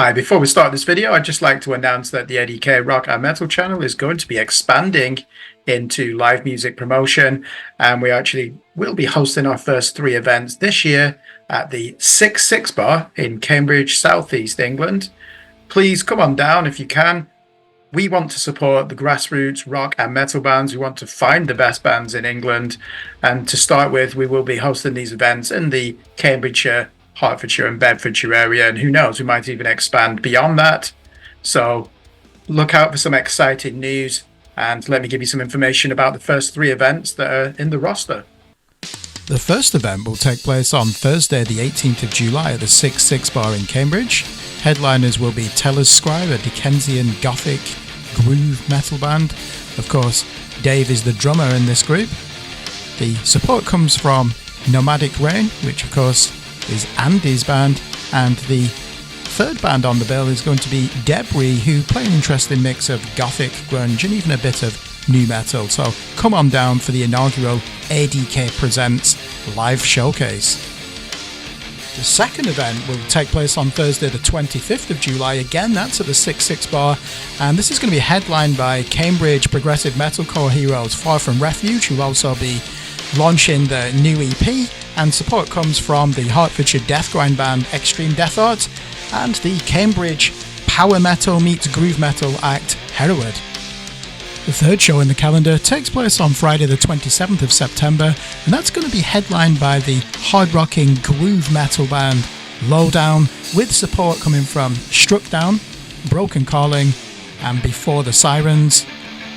Hi, before we start this video, I'd just like to announce that the A.D.K Rock and Metal channel is going to be expanding into live music promotion, and we actually will be hosting our first three events this year at the 6 Bar in Cambridge, Southeast England. Please come on down if you can. We want to support the grassroots rock and metal bands. We want to find the best bands in England. And to start with, we will be hosting these events in the Cambridgeshire, Hertfordshire and Bedfordshire area. And who knows, we might even expand beyond that. So look out for some exciting news. And let me give you some information about the first three events that are in the roster. The first event will take place on Thursday, the 18th of July at the 6 Bar in Cambridge. Headliners will be Teller's Scribe, a Dickensian Gothic groove metal band. Of course, Dave is the drummer in this group. The support comes from Nomadic Rain, which of course is Andy's band, and the third band on the bill is going to be Debris, who play an interesting mix of gothic, grunge and even a bit of new metal. So come on down for the inaugural A.D.K Presents live showcase. The second event will take place on Thursday the 25th of July. Again, that's at the 6 Bar, and this is going to be headlined by Cambridge progressive metalcore heroes Far From Refuge, who will also be launching the new EP, and support comes from the Hertfordshire death grind band Extreme Death Art and the Cambridge power metal meets groove metal act Hereward. The third show in the calendar takes place on Friday the 27th of September, and that's going to be headlined by the hard-rocking groove metal band Lowdown, with support coming from Struck Down, Broken Calling and Before the Sirens,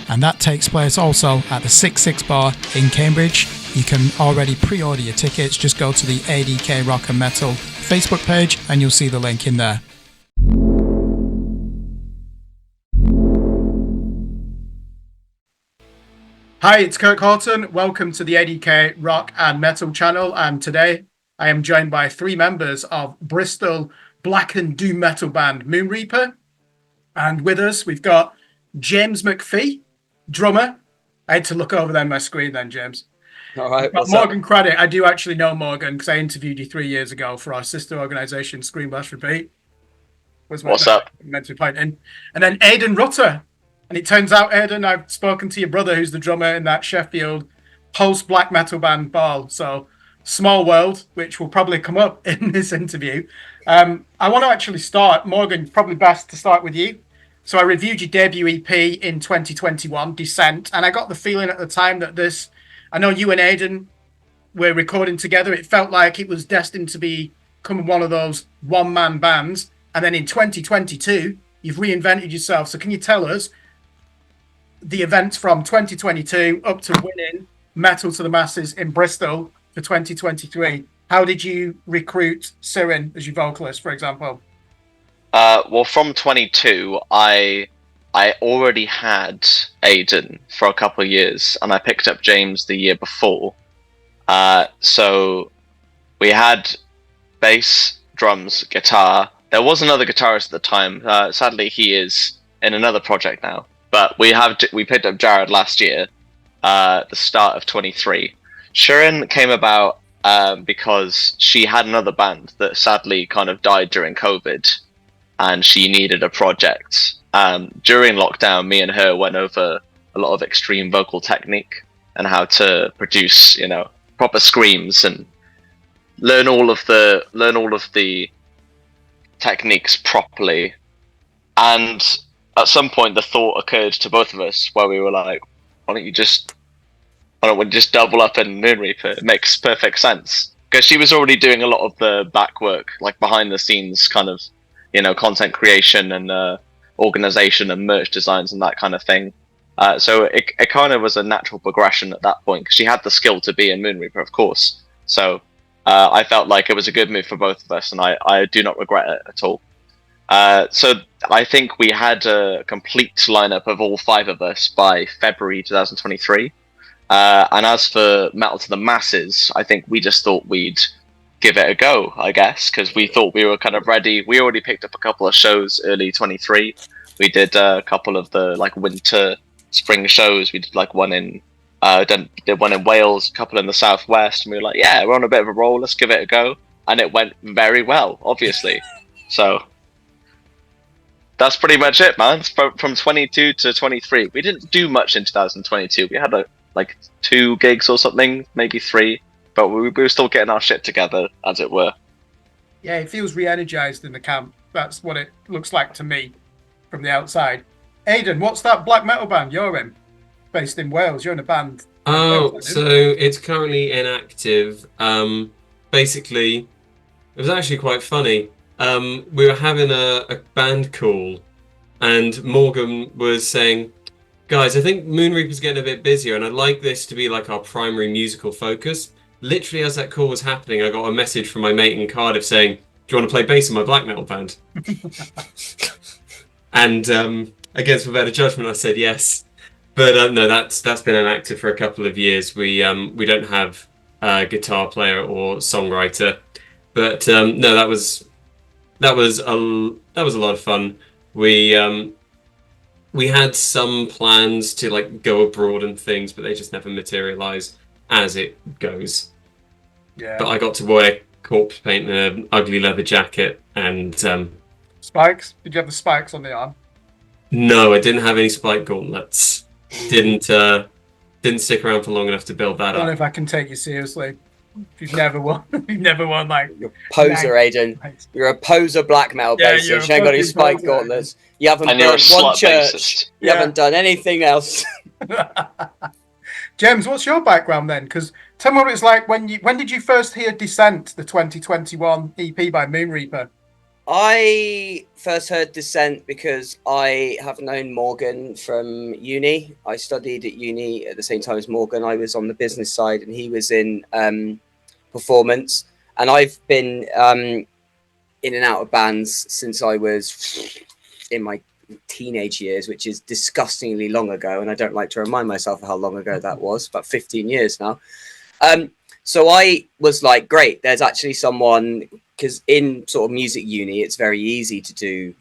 and that takes place also at the 6 Bar in Cambridge. You can already pre-order your tickets, just go to the A.D.K Rock and Metal Facebook page and you'll see the link in there. Hi, it's Kirk Horton. Welcome to the A.D.K Rock and Metal channel. And today I am joined by three members of Bristol black and doom metal band Moon Reaper. And with us, we've got James McPhee, drummer. I had to look over there on my screen then, James. All right. Morgan Craddock. I do actually know Morgan because I interviewed you 3 years ago for our sister organisation, Scream Blast Repeat. What's up? Meant to be pointing. And then Aidan Rutter. And it turns out, Aidan, I've spoken to your brother, who's the drummer in that Sheffield post-black metal band Ball. So, small world, which will probably come up in this interview. I want to actually start, Morgan, probably best to start with you. So I reviewed your debut EP in 2021, Descent, and I got the feeling at the time that this, I know you and Aidan were recording together. It felt like it was destined to become one of those one-man bands. And then in 2022, you've reinvented yourself. So can you tell us the events from 2022 up to winning Metal to the Masses in Bristol for 2023? How did you recruit Sirin as your vocalist, for example? Well, from 22, I already had Aidan for a couple of years, and I picked up James the year before. So we had bass, drums, guitar. There was another guitarist at the time. Sadly, he is in another project now. But we picked up Jared last year, the start of 23. Shirin came about because she had another band that sadly kind of died during COVID, and she needed a project. During lockdown, me and her went over a lot of extreme vocal technique and how to produce, proper screams and learn all of the techniques properly. And at some point, the thought occurred to both of us where we were like, why don't we just double up in Moon Reaper? It makes perfect sense. Because she was already doing a lot of the back work, like behind the scenes kind of, content creation and organization and merch designs and that kind of thing. So it kind of was a natural progression at that point, because she had the skill to be in Moon Reaper, of course. So I felt like it was a good move for both of us, and I do not regret it at all. So I think we had a complete lineup of all five of us by February 2023. And as for Metal to the Masses, I think we just thought we'd give it a go, I guess, because we thought we were kind of ready. We already picked up a couple of shows early 23. We did a couple of the winter, spring shows. We did one in did one in Wales, a couple in the southwest, and we were like, yeah, we're on a bit of a roll. Let's give it a go. And it went very well, obviously. So that's pretty much it, man. It's from 22 to 23. We didn't do much in 2022. We had like 2 gigs or something, maybe 3, but we were still getting our shit together, as it were. Yeah, it feels re-energized in the camp. That's what it looks like to me from the outside. Aidan, what's that black metal band you're in? Based in Wales. You're in a band. Oh, so it's currently inactive. Basically, it was actually quite funny. We were having a band call, and Morgan was saying, "Guys, I think Moon Reaper's getting a bit busier, and I'd like this to be like our primary musical focus." Literally, as that call was happening, I got a message from my mate in Cardiff saying, "Do you want to play bass in my black metal band?" And against my better judgment, I said yes. But no, that's been inactive for a couple of years. We don't have a guitar player or songwriter, but no, that was a lot of fun. We had some plans to like go abroad and things, but they just never materialize as it goes. Yeah. But I got to wear corpse paint and an ugly leather jacket, and spikes. Did you have the spikes on the arm? no, I didn't have any spike gauntlets. Didn't stick around for long enough to build that I don't know up. if I can take you seriously. You've never won. You've never won like. You're a poser, Aidan. You're a poser black metal Yeah, bassist. you're You ain't got any fucking spike poser. gauntlets. You haven't And you're a burnt one slut church. bassist. You Yeah. haven't done anything else. James, what's your background then? Because tell me what it's like when did you first hear Descent, the 2021 EP by Moon Reaper? I first heard Descent because I have known Morgan from uni. I studied at uni at the same time as Morgan. I was on the business side and he was in performance. And I've been in and out of bands since I was in my teenage years, which is disgustingly long ago. And I don't like to remind myself of how long ago that was, about 15 years now. So I was like, great, there's actually someone, because in sort of music uni, it's very easy to do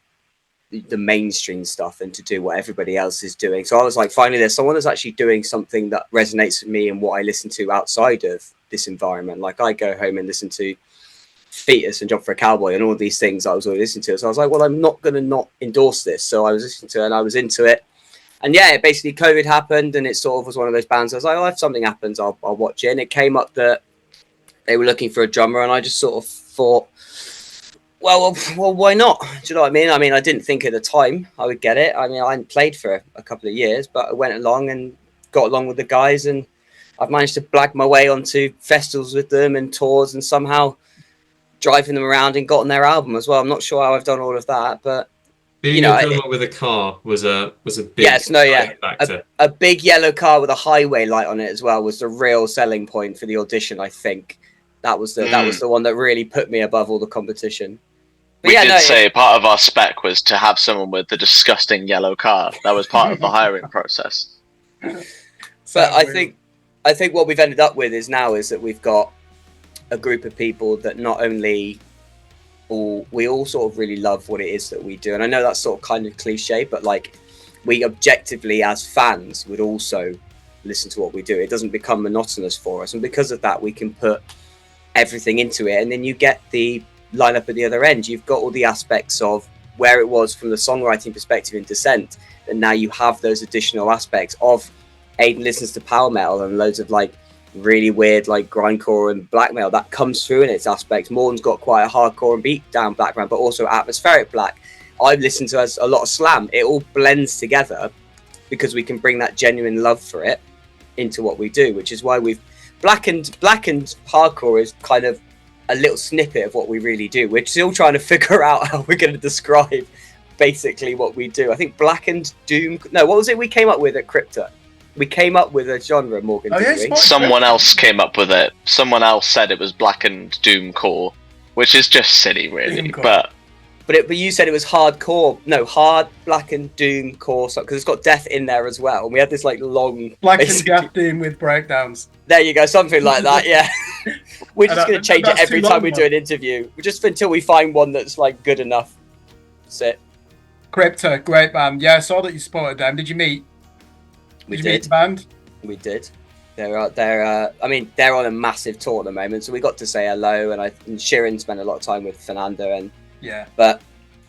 the mainstream stuff and to do what everybody else is doing. So I was like, finally, there's someone that's actually doing something that resonates with me and what I listen to outside of this environment. Like I go home and listen to Fetus and Job for a Cowboy and all these things I was already listening to. So I was like, well, I'm not going to not endorse this. So I was listening to it and I was into it. And yeah, basically COVID happened and it sort of was one of those bands. I was like, oh, if something happens, I'll watch it. And it came up that they were looking for a drummer and I just sort of thought, well, why not? Do you know what I mean? I mean, I didn't think at the time I would get it. I mean, I hadn't played for a couple of years, but I went along and got along with the guys and I've managed to blag my way onto festivals with them and tours and somehow driving them around and gotten their album as well. I'm not sure how I've done all of that, but Being a drummer with a car was a big factor. A big yellow car with a highway light on it as well was the real selling point for the audition. I think that was the one that really put me above all the competition. But We did say part of our spec was to have someone with the disgusting yellow car. That was part of the hiring process. But I think what we've ended up with is that we've got a group of people that not only we all sort of really love what it is that we do. And I know that's sort of kind of cliche, but like we objectively as fans would also listen to what we do. It doesn't become monotonous for us. And because of that, we can put everything into it. And then you get the lineup at the other end. You've got all the aspects of where it was from the songwriting perspective in Descent. And now you have those additional aspects of Aidan listens to power metal and loads of like really weird like grindcore and black metal that comes through in its aspects. Morden's got quite a hardcore and beat down background, but also atmospheric black. I've listened to a lot of slam. It all blends together because we can bring that genuine love for it into what we do, which is why we've blackened hardcore is kind of a little snippet of what we really do. We're still trying to figure out how we're going to describe basically what we do. I think blackened doom. No, what was it we came up with at Crypto? We came up with a genre, Morgan. Didn't we? Someone else came up with it. Someone else said it was blackened doomcore, which is just silly, really. Doomcore. But you said it was hardcore. No, hard blackened doomcore, because it's got death in there as well. And we had this like long Black and Death Doom with breakdowns. There you go, something like that. Yeah, we're just going to change it every time we do an interview, just until we find one that's like good enough. That's it. Crypto, great band. Yeah, I saw that you supported them. Did you meet? We Did did. you meet the band? We did. They're on a massive tour at the moment, so we got to say hello. And Sheeran spent a lot of time with Fernando, yeah. But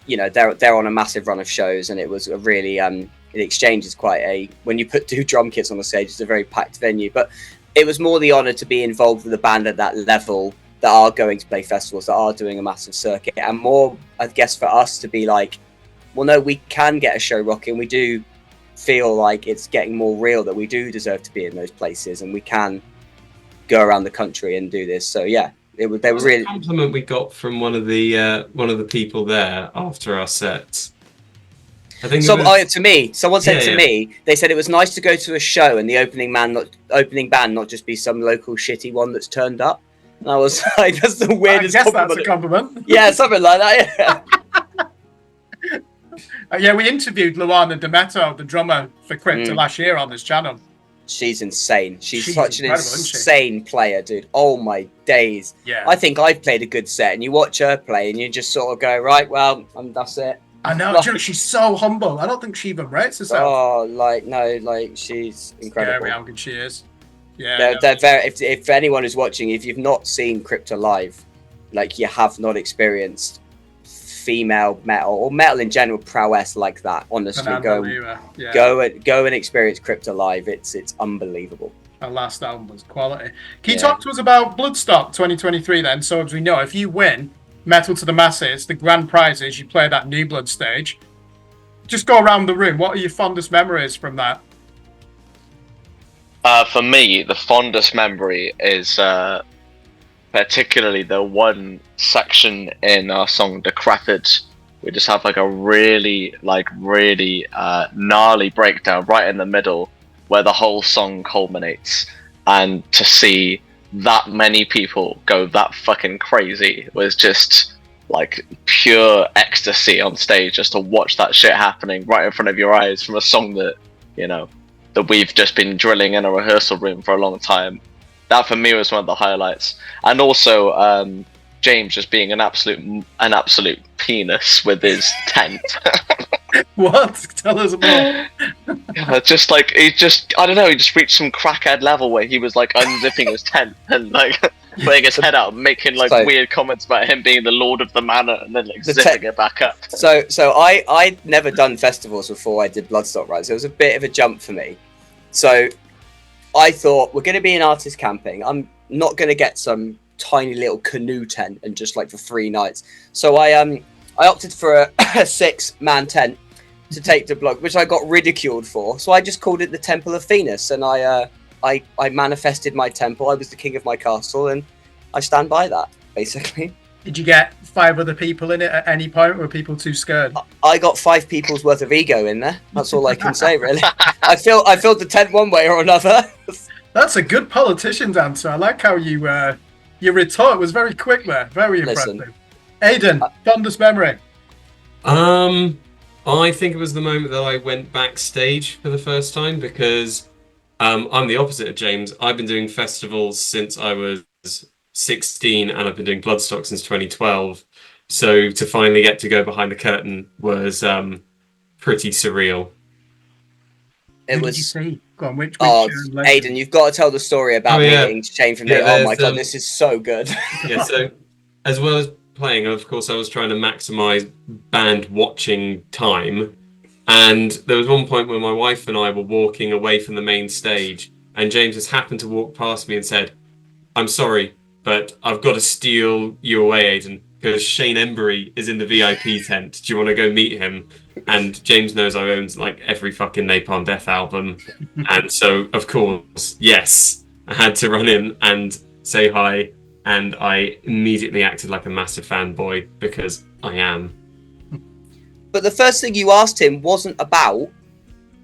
you know, they're on a massive run of shows, and it was a really the Exchange is quite a, when you put 2 drum kits on the stage, it's a very packed venue. But it was more the honour to be involved with a band at that level that are going to play festivals, that are doing a massive circuit, and more, I guess, for us to be like, well, no, we can get a show rocking. We do feel like it's getting more real, that we do deserve to be in those places, and we can go around the country and do this. So yeah, they were really. A compliment we got from one of the people there after our set. I think To me, someone said to me, they said it was nice to go to a show and the opening band not just be some local shitty one that's turned up. And I was like, that's the weirdest compliment. That's a compliment. Yeah, something like that. Yeah, we interviewed Luana D'Ameto, the drummer for Crypta last year on this channel. She's insane. She's such an incredible, insane player, dude. Oh my days. Yeah. I think I've played a good set, and you watch her play and you just sort of go, right, well, that's it. I know, she's so humble. I don't think she even rates herself. Oh, she's incredible. Yeah, how good she is. Yeah, they're very. If anyone is watching, if you've not seen Crypta live, like, you have not experienced female metal or metal in general prowess like that. Honestly, go and experience Crypta live. It's unbelievable. Her last album was quality. Can you talk to us about Bloodstock 2023 then? So as we know, if you win Metal to the Masses, the grand prize is you play that New Blood stage. Just go around the room. What are your fondest memories from that? For me, the fondest memory is particularly the one section in our song Decrepit. We just have like a really gnarly breakdown right in the middle where the whole song culminates, and to see that many people go that fucking crazy was just like pure ecstasy on stage, just to watch that shit happening right in front of your eyes from a song that, you know, that we've just been drilling in a rehearsal room for a long time. That for me was one of the highlights. And also James just being an absolute penis with his tent. What? Tell us more. Yeah, just like I don't know, he just reached some crackhead level where he was like unzipping his tent and like putting his head out, making like weird comments about him being the lord of the manor, and then like zipping it back up. So I'd never done festivals before I did Bloodstock, right? So it was a bit of a jump for me. So I thought, we're going to be in artist camping. I'm not going to get some tiny little canoe tent and just like for 3 nights. So I opted for a 6-man tent to take to Blood, which I got ridiculed for. So I just called it the Temple of Venus, and I manifested my temple. I was the king of my castle, and I stand by that, basically. Did you get 5 other people in it at any point, or were people too scared? I got 5 people's worth of ego in there. That's all I can say, really. I filled the tent one way or another. That's a good politician's answer. I like how you your retort was very quick there. Very impressive. Aidan, fondest memory? I think it was the moment that I went backstage for the first time, because I'm the opposite of James. I've been doing festivals since I was 16, and I've been doing Bloodstock since 2012. So to finally get to go behind the curtain was pretty surreal. Who did you see? Go on, which Aidan, you've got to tell the story about meeting Shane from there. Oh my god, this is so good. Yeah, so as well as playing, of course, I was trying to maximize band watching time. And there was one point where my wife and I were walking away from the main stage, and James just happened to walk past me and said, "I'm sorry, but I've got to steal you away, Aidan, because Shane Embury is in the VIP tent. Do you want to go meet him?" And James knows I own like every fucking Napalm Death album. And so, of course, yes, I had to run in and say hi. And I immediately acted like a massive fanboy, because I am. But the first thing you asked him wasn't about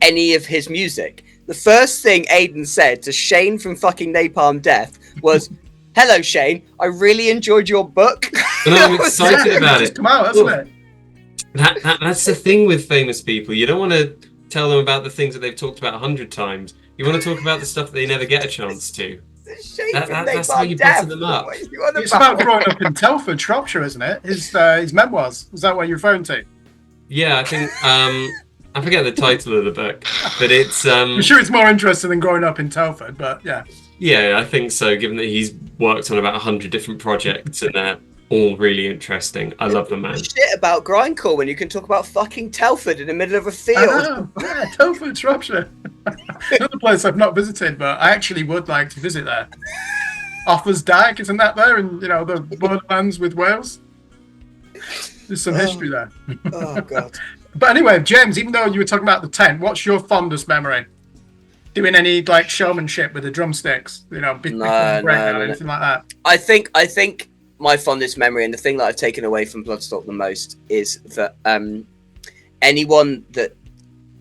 any of his music. The first thing Aidan said to Shane from fucking Napalm Death was, "Hello, Shane. I really enjoyed your book." And I'm excited about it. Come out, hasn't it? That's the thing with famous people. You don't want to tell them about the things that they've talked about 100 times. You want to talk about the stuff that they never get a chance to. That's how you butter them up. It's about growing up in Telford, Shropshire, isn't it? His memoirs. Is that what you're referring to? Yeah, I think I forget the title of the book, but it's. I'm sure it's more interesting than growing up in Telford, but yeah. Yeah, I think so. Given that he's worked on about 100 different projects, and all really interesting. I love the man. Shit about grindcore when you can talk about fucking Telford in the middle of a I field. know. Yeah, Telford, Shropshire. Another place I've not visited, but I actually would like to visit there. Offers Dyke, isn't that there? And the borderlands with Wales. There's some history there. Oh god. But anyway, James, even though you were talking about the tent, what's your fondest memory? Doing any like showmanship with the drumsticks? Before the breakdown or anything like that? I think my fondest memory and the thing that I've taken away from Bloodstock the most is that anyone that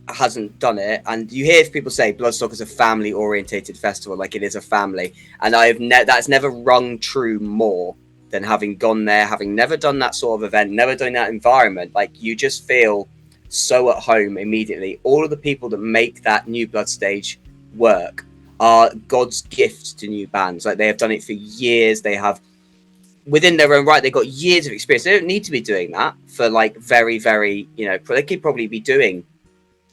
hasn't done it, and you hear people say Bloodstock is a family orientated festival, like it is a family, and that's never rung true more than having gone there, having never done that sort of event, never done that environment. Like, you just feel so at home immediately. All of the people that make that New Blood stage work are God's gift to new bands. Like, they have done it for years. They have, within their own right, they've got years of experience. They don't need to be doing that for like very, very, they could probably be doing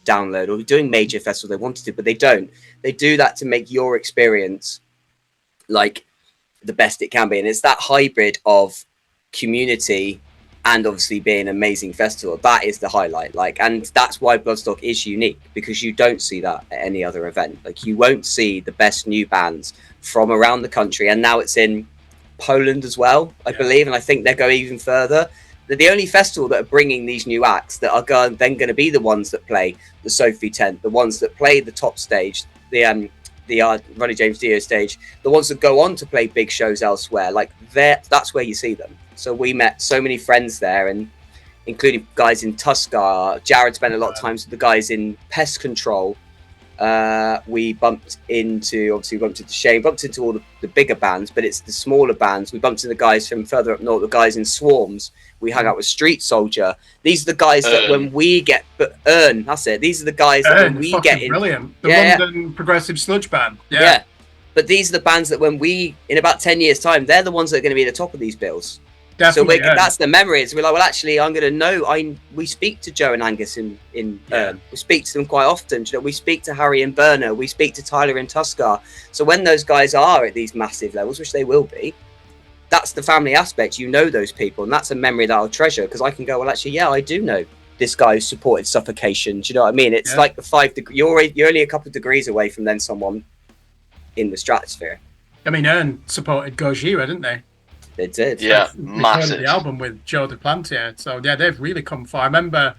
Download or doing major festivals they wanted to, but they don't. They do that to make your experience like the best it can be. And it's that hybrid of community and obviously being an amazing festival. That is the highlight. And that's why Bloodstock is unique, because you don't see that at any other event. Like, you won't see the best new bands from around the country. And now it's in Poland as well, I believe. And I think they're going even further. They're the only festival that are bringing these new acts that are then going to be the ones that play the Sophie tent, the ones that play the top stage, the Ronnie James Dio stage, the ones that go on to play big shows elsewhere. Like, that's where you see them. So we met so many friends there, and including guys in Tuskar. Jared spent a lot of time with the guys in Pest Control. We bumped into Shane, bumped into all the bigger bands, but it's the smaller bands. We bumped into the guys from further up north, the guys in Swarms. We hung out with Street Soldier. These are the guys that when we get, that's it. These are the guys that when we get in. Brilliant. The London progressive sludge band. Yeah. But these are the bands that when we, in about 10 years time, they're the ones that are going to be at the top of these bills. Definitely, so that's the memories. We're like, well, actually, I'm going to know. We speak to Joe and Angus in we speak to them quite often. We speak to Harry and Berner. We speak to Tyler and Tuskar. So when those guys are at these massive levels, which they will be, that's the family aspect. You know those people, and that's a memory that I'll treasure, because I can go, well, actually, I do know this guy who supported Suffocation. Do you know what I mean? It's like the 5 degrees. You're only a couple of degrees away from then someone in the stratosphere. I mean, Ern supported Gojira, didn't they? They did. Yeah, they massive. The album with Joe Duplantier. So yeah, they've really come far. I remember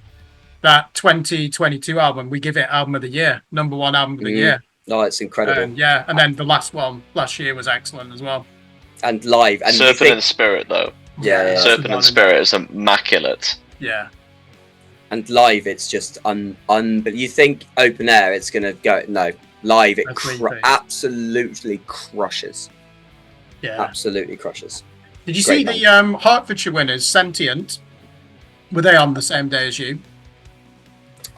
that 2022 album. We give it album of the year, #1 album of the year. No, it's incredible. And then the last one last year was excellent as well. And live. And Serpent in Spirit, though. Yeah. Serpent in Spirit is immaculate. Yeah. And live, it's just but you think open air, it's gonna go. No, live, it absolutely crushes. Yeah, absolutely crushes. Did you see the Hertfordshire winners, Sentient? Were they on the same day as you?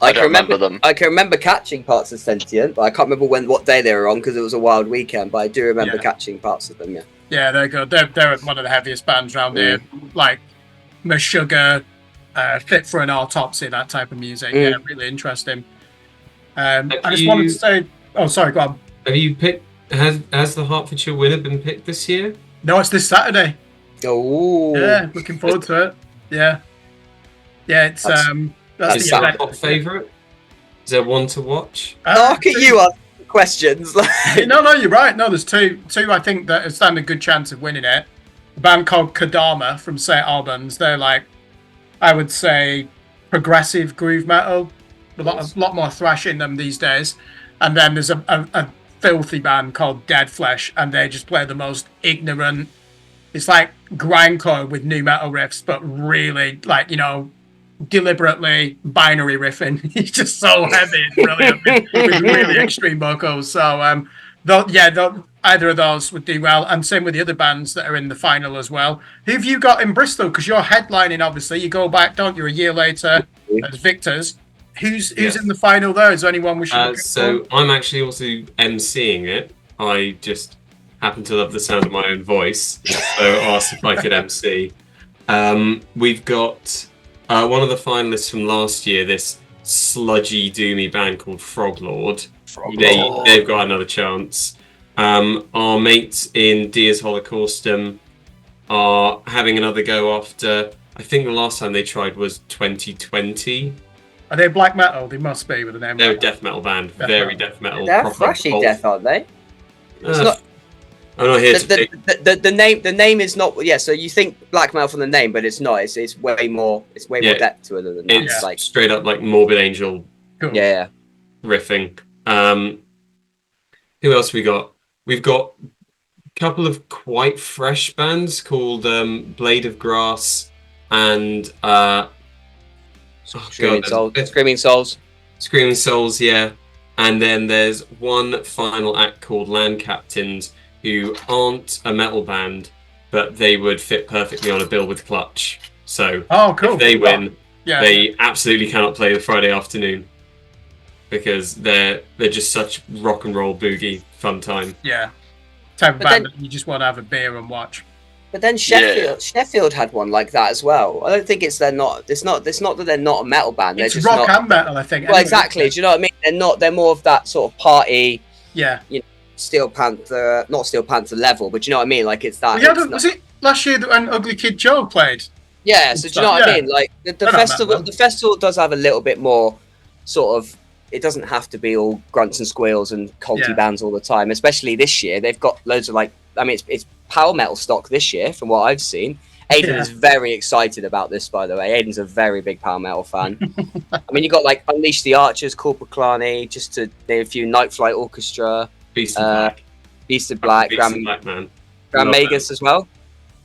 I don't remember them. I can remember catching parts of Sentient, but I can't remember what day they were on, because it was a wild weekend. But I do remember catching parts of them. Yeah, they're good. They're one of the heaviest bands around here, like Meshuggah, Fit for an Autopsy, that type of music. Yeah, really interesting. I just wanted to say. Oh, sorry, go on. Have you picked? Has the Hertfordshire winner been picked this year? No, it's this Saturday. Oh, yeah, looking forward to it. Yeah, it's that's the top favourite. Is there one to watch? Look at you asking questions. No, you're right. No, there's two I think that stand a good chance of winning it. A band called Kodama from St Albans. They're like, I would say, progressive groove metal. A lot more thrash in them these days. And then there's a filthy band called Dead Flesh, and they just play the most ignorant. It's like grindcore with new metal riffs, but really deliberately binary riffing. He's just so heavy and brilliant with really extreme vocals. So either of those would do well, and same with the other bands that are in the final as well. Who have you got in Bristol? Because you're headlining, obviously. You go back, don't you, a year later as victors. Who's in the final there? Is there anyone we should So I'm actually also emceeing it. I just happen to love the sound of my own voice, so asked if I could MC. We've got one of the finalists from last year, this sludgy, doomy band called Frog Lord. They've got another chance. Our mates in Dia's Holocaustum, are having another go after. I think the last time they tried was 2020. Are they black metal? They must be with a name. They're a like death metal band, Death very metal. death metal. They're proper thrashy folk. death, aren't they? It's not. I'm not here to pick. The name is not. Yeah, so you think black metal from the name, but it's not. It's way more. It's way more depth to it than that. It's like straight up like Morbid Angel Cool. yeah. riffing. Who else we got? We've got a couple of quite fresh bands called Blade of Grass and Screaming Souls. Screaming Souls, yeah. And then there's one final act called Land Captains, who aren't a metal band, but they would fit perfectly on a bill with Clutch. So Cool. if they win, Yeah. they absolutely cannot play the Friday afternoon because they're just such rock and roll boogie fun time. Yeah. Type of But band then- that you just want to have a beer and watch. But then Sheffield had one like that as well. I don't think it's not that they're not a metal band. They're It's just rock not. and metal, I think. Well, anyway. exactly. Do you know what I mean? They're not. They're more of that sort of party, Yeah. Steel Panther, not Steel Panther level, but do you know what I mean? Like it's that. Yeah, it's not- was it last year that when Ugly Kid Joe played? Yeah, so do you know what I Yeah. mean? Like the I know festival, that. the festival does have a little bit more sort of. It doesn't have to be all grunts and squeals and culty Yeah. bands all the time. Especially this year, they've got loads of like. I mean, it's power metal stock this year, from what I've seen. Aiden Yeah. is very excited about this, by the way. Aiden's a very big power metal fan. I mean, you got like Unleash the Archers, Corporal Clarny, just to name a few. Night Flight Orchestra, Beast of Black. Beast of Black, Beast of Black, man. Grand Love Magus as well.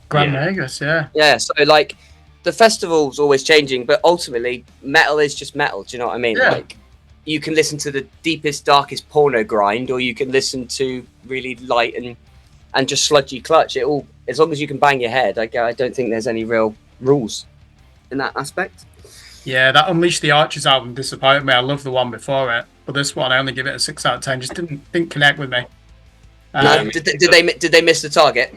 Grand Yeah. Magus, yeah. Yeah, so like the festival's always changing, but ultimately metal is just metal. Do you know what I mean? Yeah. Like you can listen to the deepest, darkest porno grind, or you can listen to really light and just sludgy Clutch. It all, as long as you can bang your head. I don't think there's any real rules in that aspect. Yeah, that Unleash the Archers album disappointed me. I love the one before it, but this one I only give it a 6 out of 10. Just didn't connect with me. No, did they miss the target?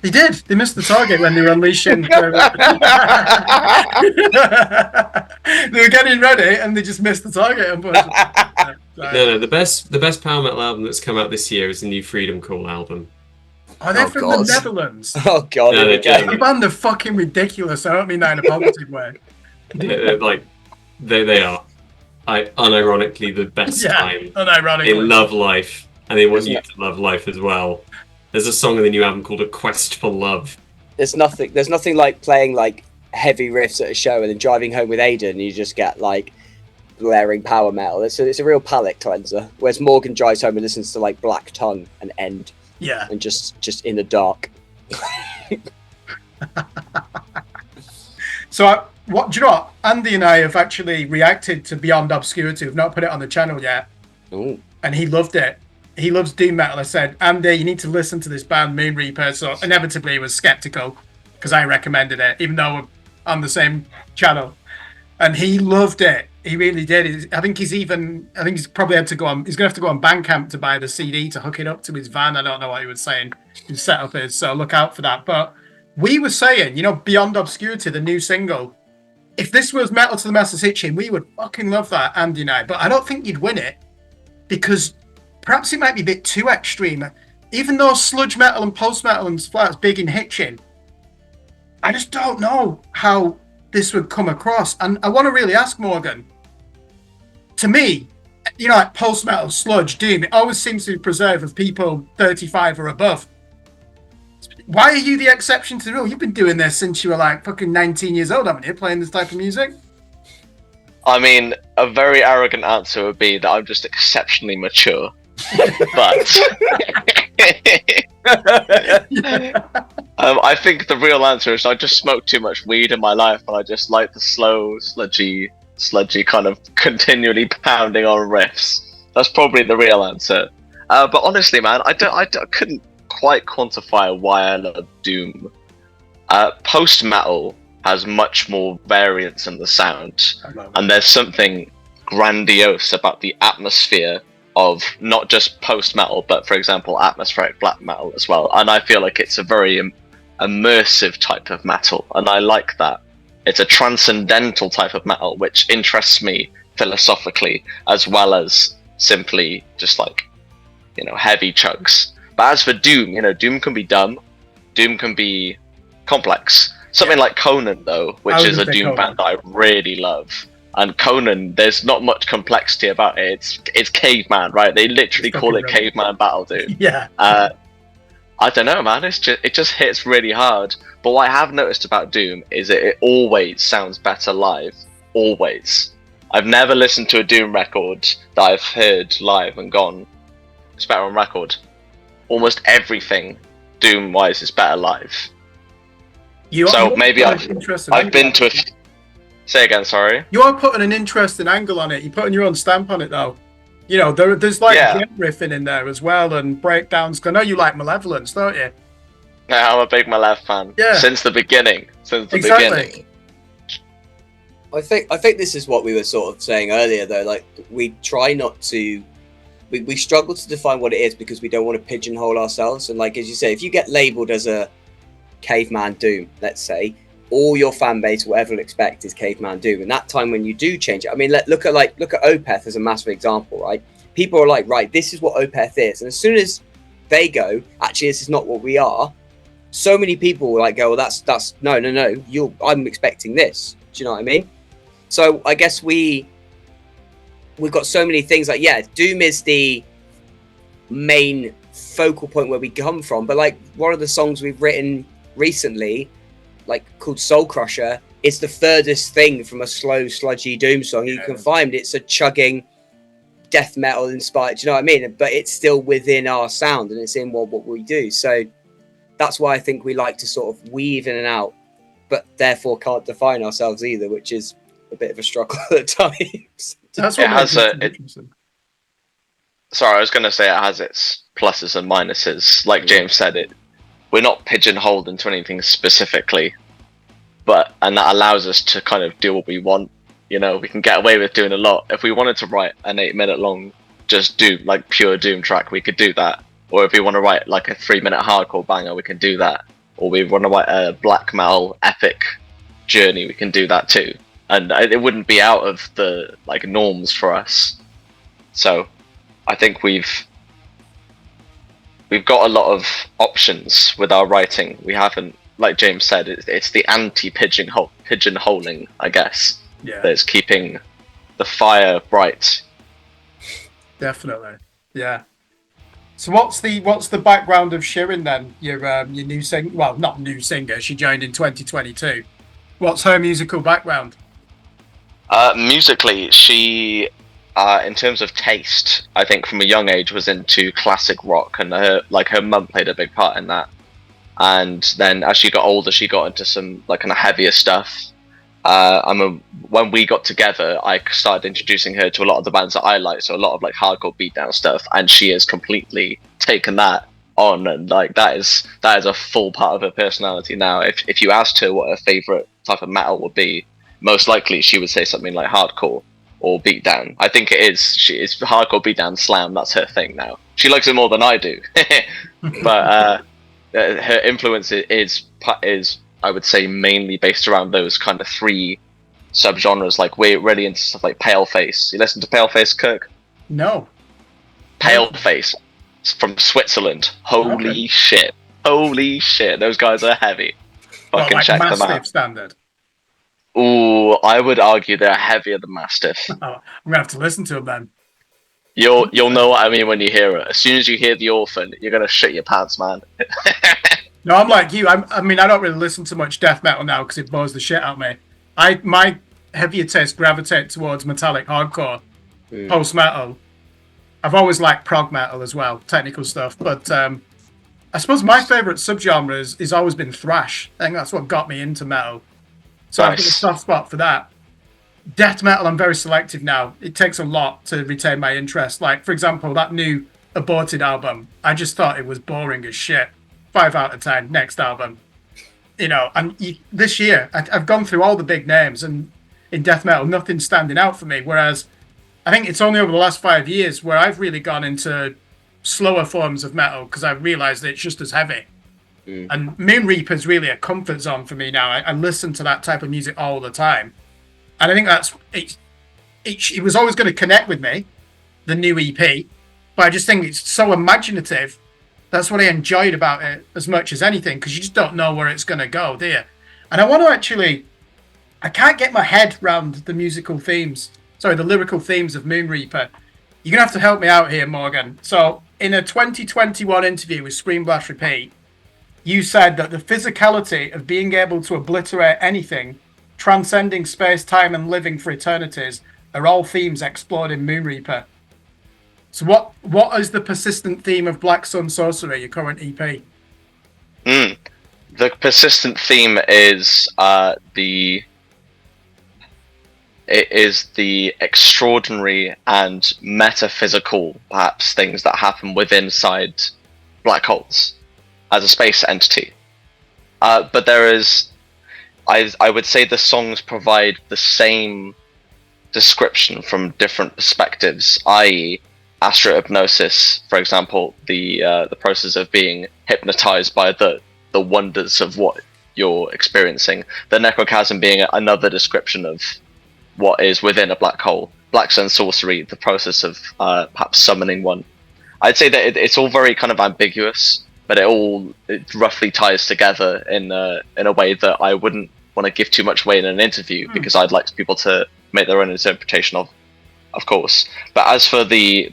They did. They missed the target when they were unleashing. They were getting ready and they just missed the target. Unfortunately. No, the best power metal album that's come out this year is the new Freedom Call album. Are they Oh, from God. the Netherlands? Oh god, No, here we they're go. German. The band are fucking ridiculous. I don't mean that in a positive way. They're like they are, unironically the best Yeah, time. They unironically. love life, and they want Isn't you it? to love life as well. There's a song in the new album called "A Quest for Love." There's nothing like playing like heavy riffs at a show and then driving home with Aiden and you just get like blaring power metal. It's a real palate cleanser. Whereas Morgan drives home and listens to like Black Tongue and End Yeah. and just in the dark. So, what do you know? What? Andy and I have actually reacted to Beyond Obscurity. We've not put it on the channel yet, Ooh. and he loved it. He loves doom metal. I said, Andy, you need to listen to this band, Moon Reaper. So inevitably, he was skeptical because I recommended it, even though we're on the same channel. And he loved it. He really did. I think he's probably had to go on. He's gonna have to go on Bandcamp to buy the CD to hook it up to his van. I don't know what he was saying. His setup is, so look out for that. But we were saying, Beyond Obscurity, the new single. If this was Metal to the Masses Hitching, we would fucking love that, Andy and I. But I don't think you'd win it because perhaps it might be a bit too extreme. Even though sludge metal and post metal and flats big in Hitching, I just don't know how this would come across. And I want to really ask Morgan. To me, like post metal, sludge, doom, it always seems to be preserved of people 35 or above. Why are you the exception to the rule? You've been doing this since you were like fucking 19 years old, haven't you? Playing this type of music? I mean, a very arrogant answer would be that I'm just exceptionally mature. But I think the real answer is I just smoked too much weed in my life, and I just like the slow, sludgy kind of continually pounding on riffs. That's probably the real answer. But honestly, man, I couldn't quite quantify why I love doom. Post metal has much more variance in the sound, and there's something grandiose about the atmosphere of not just post metal, but for example, atmospheric black metal as well. And I feel like it's a very immersive type of metal, and I like that. It's a transcendental type of metal, which interests me philosophically, as well as simply just like, heavy chugs. But as for doom, doom can be dumb, doom can be complex. Something like Conan, though, which I was is a gonna say doom Conan. band that I really love. And Conan, there's not much complexity about it. It's caveman, right? They literally It's call fucking it brilliant. caveman battle doom. Yeah. I don't know, man. It just hits really hard. But what I have noticed about Doom is it always sounds better live. Always. I've never listened to a Doom record that I've heard live and gone, it's better on record. Almost everything Doom wise is better live. So maybe I've been to a. Say again, sorry. You are putting an interesting angle on it. You're putting your own stamp on it, though. You know, there's like jet riffing in there as well and breakdowns. 'Cause I know you like Malevolence, don't you? Yeah, I'm a big Malev fan. Yeah. Since the beginning. Beginning. I think this is what we were sort of saying earlier, though. Like, we try not to. We struggle to define what it is because we don't want to pigeonhole ourselves. And like as you say, if you get labelled as a caveman doom, let's say, all your fan base will ever expect is caveman doom. And that time when you do change it, I mean, look at Opeth as a massive example, right? People are like, right, this is what Opeth is, and as soon as they go, actually, this is not what we are. So many people will like go, well, that's no. I'm expecting this. Do you know what I mean? So I guess we've got so many things like, yeah, doom is the main focal point where we come from, but like one of the songs we've written recently, like called Soul Crusher, it's the furthest thing from a slow sludgy doom song you can find. It's a chugging death metal inspired, do you know what I mean? But it's still within our sound and it's in what we do. So that's why I think we like to sort of weave in and out, but therefore can't define ourselves either, which is a bit of a struggle at times. That's what makes it interesting. Sorry, I was going to say it has its pluses and minuses. Like James said, we're not pigeonholed into anything specifically, and that allows us to kind of do what we want. You know, we can get away with doing a lot. If we wanted to write an 8-minute long, just Doom, like pure Doom track, we could do that. Or if we want to write like a 3-minute hardcore banger, we can do that. Or we want to write a black metal epic journey, we can do that too. And it wouldn't be out of the like norms for us. So I think we've got a lot of options with our writing. We haven't, like James said, it's the anti-pigeonholing, I guess, that's keeping the fire bright. Definitely, yeah. So what's the background of Shirin then? Your new singer, well, not new singer. She joined in 2022. What's her musical background? Musically, she, in terms of taste, I think from a young age was into classic rock, and her mum played a big part in that. And then as she got older, she got into some like kind of heavier stuff. When we got together, I started introducing her to a lot of the bands that I like, so a lot of like hardcore beatdown stuff, and she has completely taken that on, and like that is a full part of her personality now. If you asked her what her favorite type of metal would be, most likely she would say something like hardcore or beatdown. I think she is hardcore, beatdown, slam. That's her thing now. She likes it more than I do, but her influence is I would say mainly based around those kind of 3 subgenres. Like we're really into stuff like Paleface. You listen to Paleface, Kirk? No. Paleface from Switzerland. Holy shit! Those guys are heavy. Fucking like check them Mastiff out. Standard. Ooh, I would argue they're heavier than Mastiff. Oh, I'm gonna have to listen to them then. You'll know what I mean when you hear it. As soon as you hear the Orphan, you're gonna shit your pants, man. No, I'm like you. I mean, I don't really listen to much death metal now because it bores the shit out of me. My heavier taste gravitate towards metallic hardcore, post metal. I've always liked prog metal as well, technical stuff. But I suppose my favorite subgenre has always been thrash. I think that's what got me into metal. So I've got a soft spot for that. Death metal, I'm very selective now. It takes a lot to retain my interest. Like, for example, that new Aborted album, I just thought it was boring as shit. 5 out of 10. Next album. You know, and this year, I've gone through all the big names, and in death metal, nothing's standing out for me. Whereas, I think it's only over the last 5 years where I've really gone into slower forms of metal because I've realised that it's just as heavy. And Moon Reaper is really a comfort zone for me now. I listen to that type of music all the time. And I think that's it was always going to connect with me, the new EP, but I just think it's so imaginative That's what I enjoyed about it as much as anything, because you just don't know where it's going to go, do you? And I want to actually, I can't get my head around the lyrical themes of Moon Reaper. You're going to have to help me out here, Morgan. So, in a 2021 interview with Scream Blast Repeat, you said that the physicality of being able to obliterate anything, transcending space, time, and living for eternities, are all themes explored in Moon Reaper. So what is the persistent theme of Black Sun Sorcerer, your current EP? The persistent theme is the extraordinary and metaphysical, perhaps, things that happen inside black holes as a space entity. But there is, I would say, the songs provide the same description from different perspectives, i.e., astrohypnosis, for example, the process of being hypnotized by the wonders of what you're experiencing. The necrochasm being another description of what is within a black hole. Black Sun Sorcery, the process of perhaps summoning one. I'd say that it's all very kind of ambiguous, but it roughly ties together in a way that I wouldn't want to give too much away in an interview, because I'd like people to make their own interpretation of course. But as for the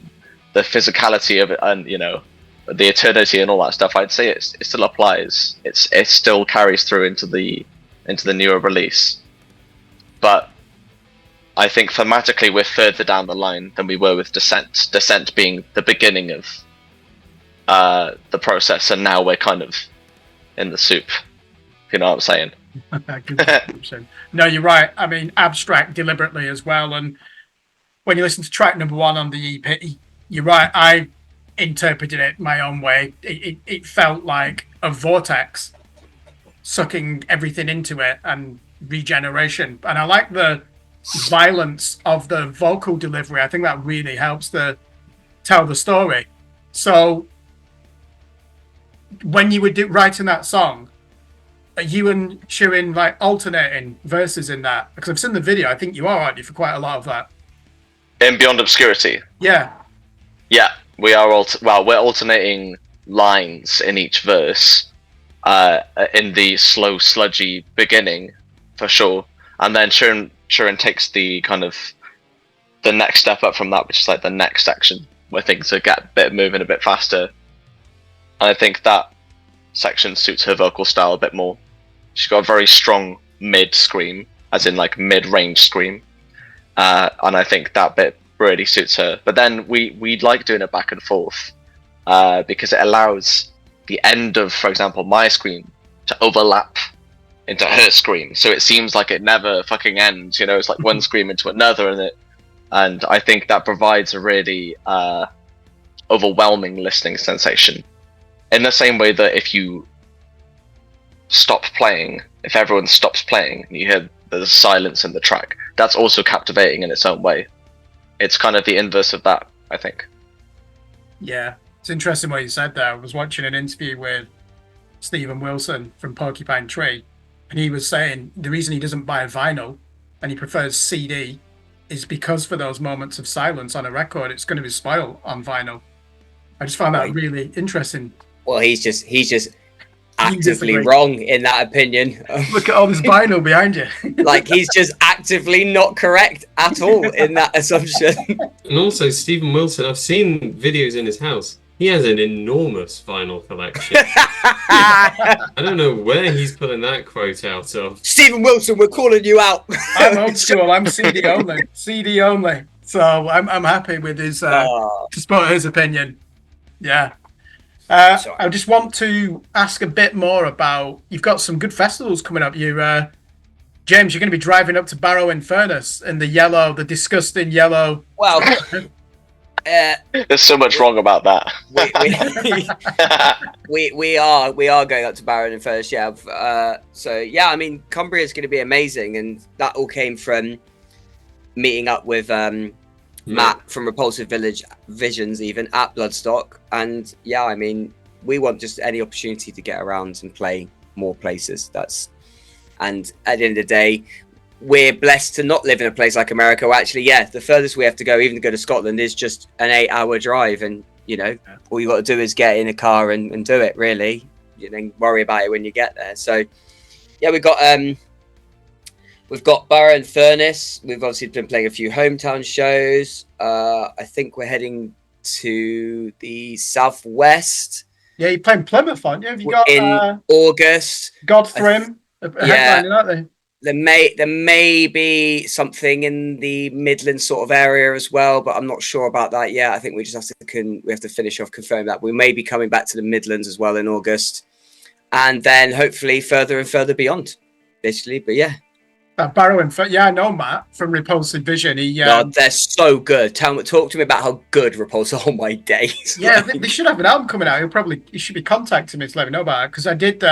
physicality of it, and the eternity and all that stuff, I'd say it still applies. It still carries through into the newer release. But I think thematically we're further down the line than we were with Descent. Descent being the beginning of the process, and now we're kind of in the soup. If you know what I'm saying. No, you're right. I mean, abstract deliberately as well. And when you listen to track number 1 on the EP, you're right. I interpreted it my own way. It felt like a vortex sucking everything into it and regeneration. And I like the violence of the vocal delivery. I think that really helps to tell the story. So when you were writing that song, are you and Shirin like alternating verses in that? Because I've seen the video. I think you are, aren't you, for quite a lot of that? In Beyond Obscurity? Yeah. Yeah, we are we're alternating lines in each verse in the slow, sludgy beginning, for sure. And then Shirin takes the kind of the next step up from that, which is like the next section, where things get a bit moving a bit faster. And I think that section suits her vocal style a bit more. She's got a very strong mid scream, as in like mid-range scream. And I think that bit really suits her. But then we like doing it back and forth because it allows the end of, for example, my scream to overlap into her scream. So it seems like it never fucking ends. It's like one scream into another, and I think that provides a really overwhelming listening sensation. In the same way that if everyone stops playing and you hear there's silence in the track, that's also captivating in its own way. It's kind of the inverse of that, I think. Yeah, it's interesting what you said there. I was watching an interview with Stephen Wilson from Porcupine Tree, and he was saying the reason he doesn't buy a vinyl and he prefers CD is because for those moments of silence on a record, it's going to be spoiled on vinyl. I just found that really interesting. Well, he's just actively wrong in that opinion. Look at all this vinyl behind you. Like, he's just actively not correct at all in that assumption. And also, Stephen Wilson, I've seen videos in his house. He has an enormous vinyl collection. I don't know where he's pulling that quote out of. Stephen Wilson, we're calling you out. I'm old school. I'm CD only. CD only. So I'm happy with his to support his opinion. Yeah. I just want to ask a bit more about, you've got some good festivals coming up. James, you're going to be driving up to Barrow in Furnace in the disgusting yellow. Well, there's so much wrong about that. we are going up to Barrow in Furnace, yeah. So yeah, I mean, Cumbria is going to be amazing, and that all came from meeting up with Matt from Repulsive Visions, even at Bloodstock. And yeah, I mean, we want just any opportunity to get around and play more places. And at the end of the day, we're blessed to not live in a place like America where actually, yeah, the furthest we have to go, even to go to Scotland, is just an 8-hour drive. And all you got to do is get in a car and do it, really. You then worry about it when you get there. So, yeah, we've got Borough and Furnace. We've obviously been playing a few hometown shows. I think we're heading to the southwest. Yeah, you're playing Plymouth, aren't you? Have you got in August? Godthrim, headlining, aren't they? There may be something in the Midlands sort of area as well, but I'm not sure about that yet. I think we just have to finish off confirm that. We may be coming back to the Midlands as well in August, and then hopefully further and further beyond, basically. But yeah. Barrow and I know Matt from Repulsive Vision. They're so good. Talk to me about how good Repulsive. Oh my days! Yeah, they should have an album coming out. You should be contacting me to let me know about it, because I did.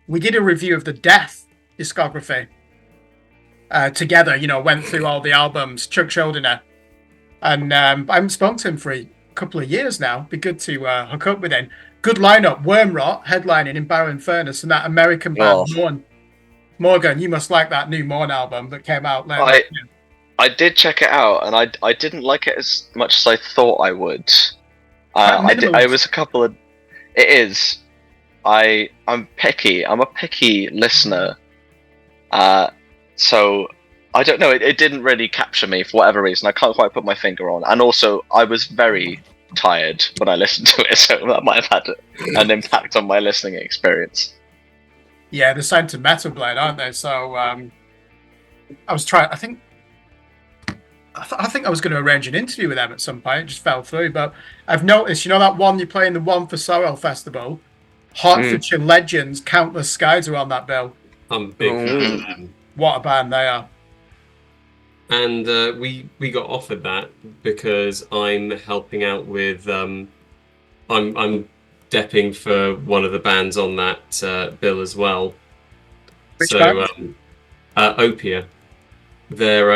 We did a review of the Death discography together. Went through all the albums. Chuck Schuldiner, and I haven't spoken to him for a couple of years now. Be good to hook up with him. Good lineup. Wormrot headlining in Barrow and Furnace, and that American band Morn. Morgan, you must like that new Morn album that came out later. I did check it out, and I didn't like it as much as I thought I would. I was a couple of. It is. I'm picky. I'm a picky listener. So I don't know. It didn't really capture me for whatever reason. I can't quite put my finger on. And also, I was very tired when I listened to it, so that might have had an impact on my listening experience. Yeah, they're signed to Metal Blade, aren't they? So I was trying. I think I was going to arrange an interview with them at some point. It just fell through. But I've noticed, that one you're playing, the One for Sorrow Festival, Hertfordshire Legends, Countless Skies are on that bill. I'm a big fan of them. What a band they are. And we got offered that because I'm helping out with I'm depping for one of the bands on that bill as well. Which band? Opia. Their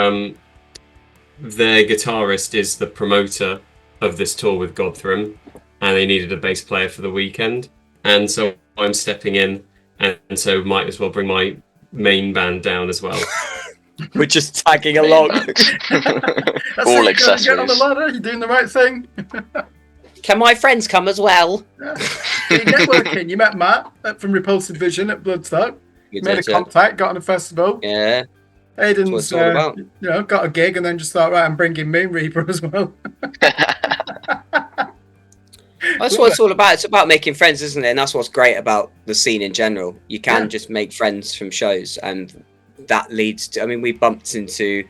guitarist is the promoter of this tour with Godthrim, and they needed a bass player for the weekend, and so I'm stepping in, and so might as well bring my main band down as well. We're just tagging along. All accessories. Get on the ladder. You're doing the right thing. Can my friends come as well? Yeah. You're networking. You met Matt from Repulsive Vision at Bloodstock. Made a contact, got on a festival. Yeah. Aiden's got a gig and then just thought, right, I'm bringing Moon Reaper as well. That's what it's all about. It's about making friends, isn't it? And that's what's great about the scene in general. You can just make friends from shows, and that leads to. I mean, we bumped into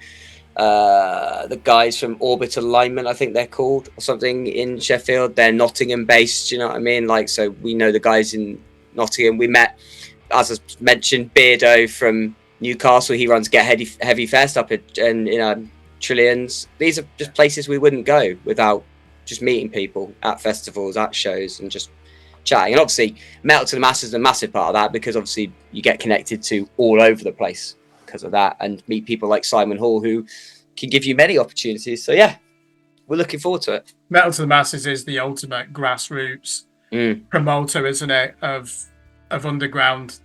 the guys from Orbit Alignment, I think they're called, or something, in Sheffield. They're Nottingham based. You know what I mean? So we know the guys in Nottingham. We met, as I mentioned, Beardo from Newcastle. He runs Get Heavy Fest up in Trillions. These are just places we wouldn't go without just meeting people at festivals, at shows, and just chatting. And obviously, Metal to the Masses is a massive part of that, because obviously you get connected to all over the place because of that, and meet people like Simon Hall who can give you many opportunities. So yeah, we're looking forward to it. Metal to the Masses is the ultimate grassroots promoter, isn't it, of underground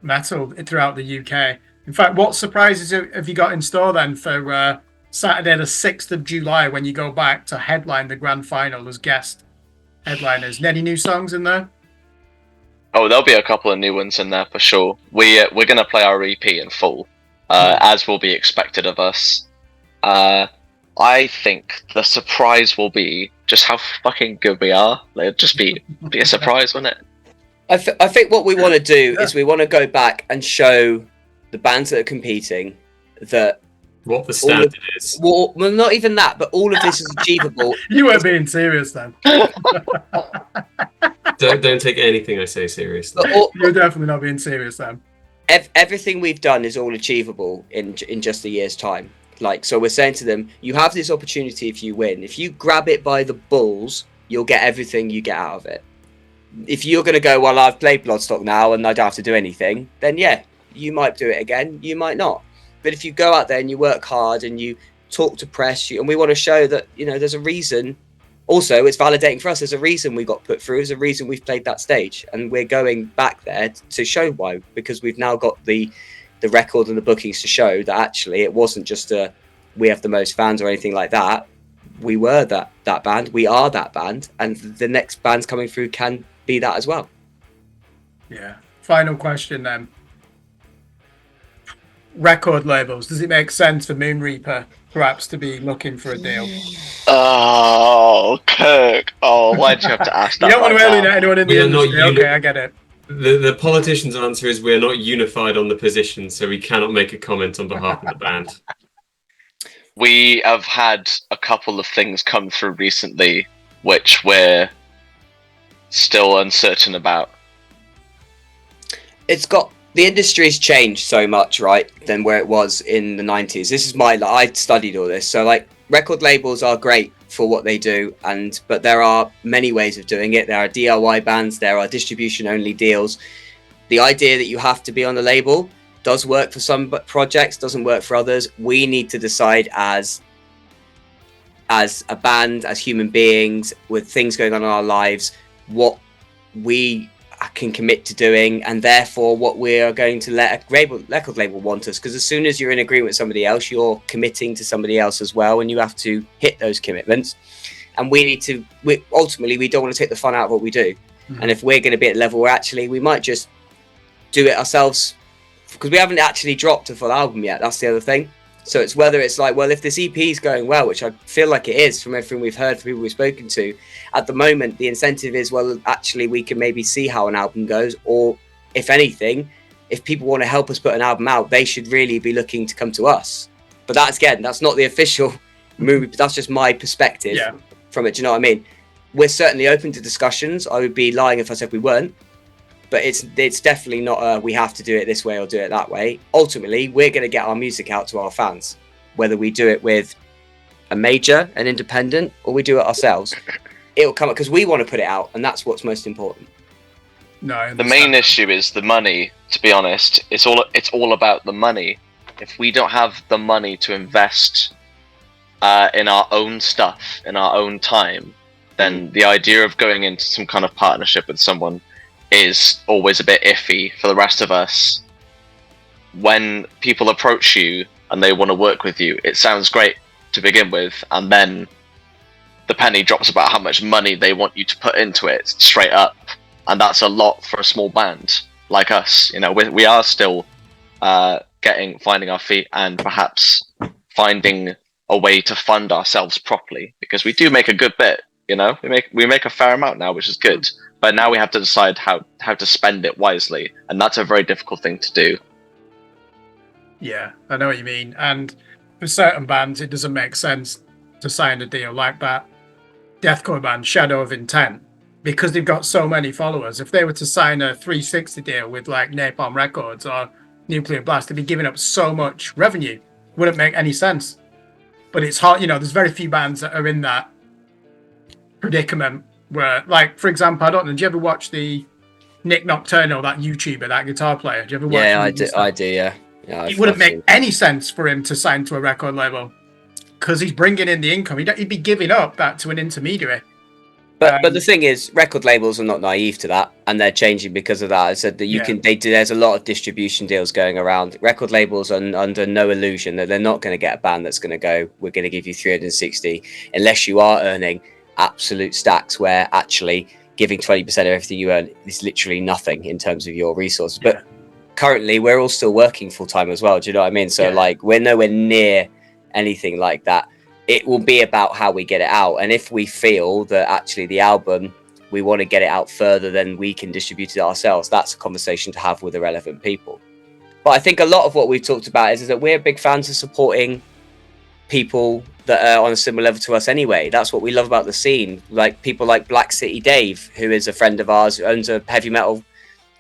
metal throughout the UK. In fact, what surprises have you got in store then for Saturday the 6th of July, when you go back to headline the grand final as guest headliners? Any new songs in there? Oh, there'll be a couple of new ones in there for sure. We're going to play our EP in full, as will be expected of us. I think the surprise will be just how fucking good we are. It'll just be a surprise, won't it? I think what we want to do is we want to go back and show the bands that are competing that what the standard is. Well, not even that, but all of this is achievable. You weren't being serious then. Don't take anything I say seriously. You're definitely not being serious then. Everything we've done is all achievable in just a year's time. So we're saying to them, you have this opportunity if you win. If you grab it by the balls, you'll get everything you get out of it. If you're going to go, well, I've played Bloodstock now and I don't have to do anything, then yeah, you might do it again, you might not. But if you go out there and you work hard and you talk to press, and we want to show that, there's a reason. Also, it's validating for us. There's a reason we got put through. There's a reason we've played that stage. And we're going back there to show why, because we've now got the record and the bookings to show that actually it wasn't just we have the most fans or anything like that. we were that band, we are that band, and the next bands coming through can be that as well. Yeah. Final question then. Record labels. Does it make sense for Moon Reaper perhaps to be looking for a deal? Oh, Kirk. Oh, why'd you have to ask that? You don't want to right alienate now? anyone in We the are not industry. Okay, I get it. The politician's answer is we're not unified on the position, so we cannot make a comment on behalf of the band. We have had a couple of things come through recently, which we're still uncertain about. The industry's changed so much, right, than where it was in the 90s. This is I studied all this. So like record labels are great for what they do, but there are many ways of doing it. There are DIY bands, there are distribution only deals. The idea that you have to be on the label does work for some projects, doesn't work for others. We need to decide as a band, as human beings with things going on in our lives, what we can commit to doing, and therefore what we are going to let a record label want us. Because as soon as you're in agreement with somebody else, you're committing to somebody else as well, and you have to hit those commitments. And ultimately we don't want to take the fun out of what we do. And if we're going to be at a level where actually we might just do it ourselves, because we haven't actually dropped a full album yet. That's the other thing. So it's whether it's like, well, if this EP is going well, which I feel like it is from everything we've heard from people we've spoken to, at the moment, the incentive is, well, actually, we can maybe see how an album goes. Or if anything, if people want to help us put an album out, they should really be looking to come to us. But that's not the official movie. That's just my perspective from it. Do you know what I mean? We're certainly open to discussions. I would be lying if I said we weren't. But it's definitely not we have to do it this way or do it that way. Ultimately, we're going to get our music out to our fans, whether we do it with a major, an independent, or we do it ourselves. It'll come up because we want to put it out, and that's what's most important. No, the main issue is the money. To be honest, it's all about the money. If we don't have the money to invest in our own stuff, in our own time, then the idea of going into some kind of partnership with someone is always a bit iffy for the rest of us. When people approach you and they want to work with you, it sounds great to begin with, and then the penny drops about how much money they want you to put into it straight up, and that's a lot for a small band like us. You know, we are still finding our feet and perhaps finding a way to fund ourselves properly, because we do make a good bit. You know, we make a fair amount now, which is good. But now we have to decide how to spend it wisely, and that's a very difficult thing to do. Yeah, I know what you mean. And for certain bands, it doesn't make sense to sign a deal like that deathcore band, Shadow of Intent, because they've got so many followers. If they were to sign a 360 deal with like Napalm Records or Nuclear Blast, they'd be giving up so much revenue. Wouldn't make any sense. But it's hard, you know, there's very few bands that are in that predicament where, like, for example, I don't know, did you ever watch the Nick Nocturnal, that YouTuber, that guitar player? Did you ever watch him? I do, yeah. It wouldn't make any sense for him to sign to a record label because he's bringing in the income. He'd be giving up that to an intermediary. But the thing is, record labels are not naive to that, and they're changing because of that. I said that there's a lot of distribution deals going around. Record labels are under no illusion that they're not going to get a band that's going to go, we're going to give you 360, unless you are earning absolute stacks where actually giving 20% of everything you earn is literally nothing in terms of your resources. But currently we're all still working full time as well. Do you know what I mean? So like we're nowhere near anything like that. It will be about how we get it out. And if we feel that actually the album, we want to get it out further than we can distribute it ourselves, that's a conversation to have with the relevant people. But I think a lot of what we've talked about is that we're big fans of supporting people that are on a similar level to us anyway. That's what we love about the scene. Like people like Black City Dave, who is a friend of ours, who owns a heavy metal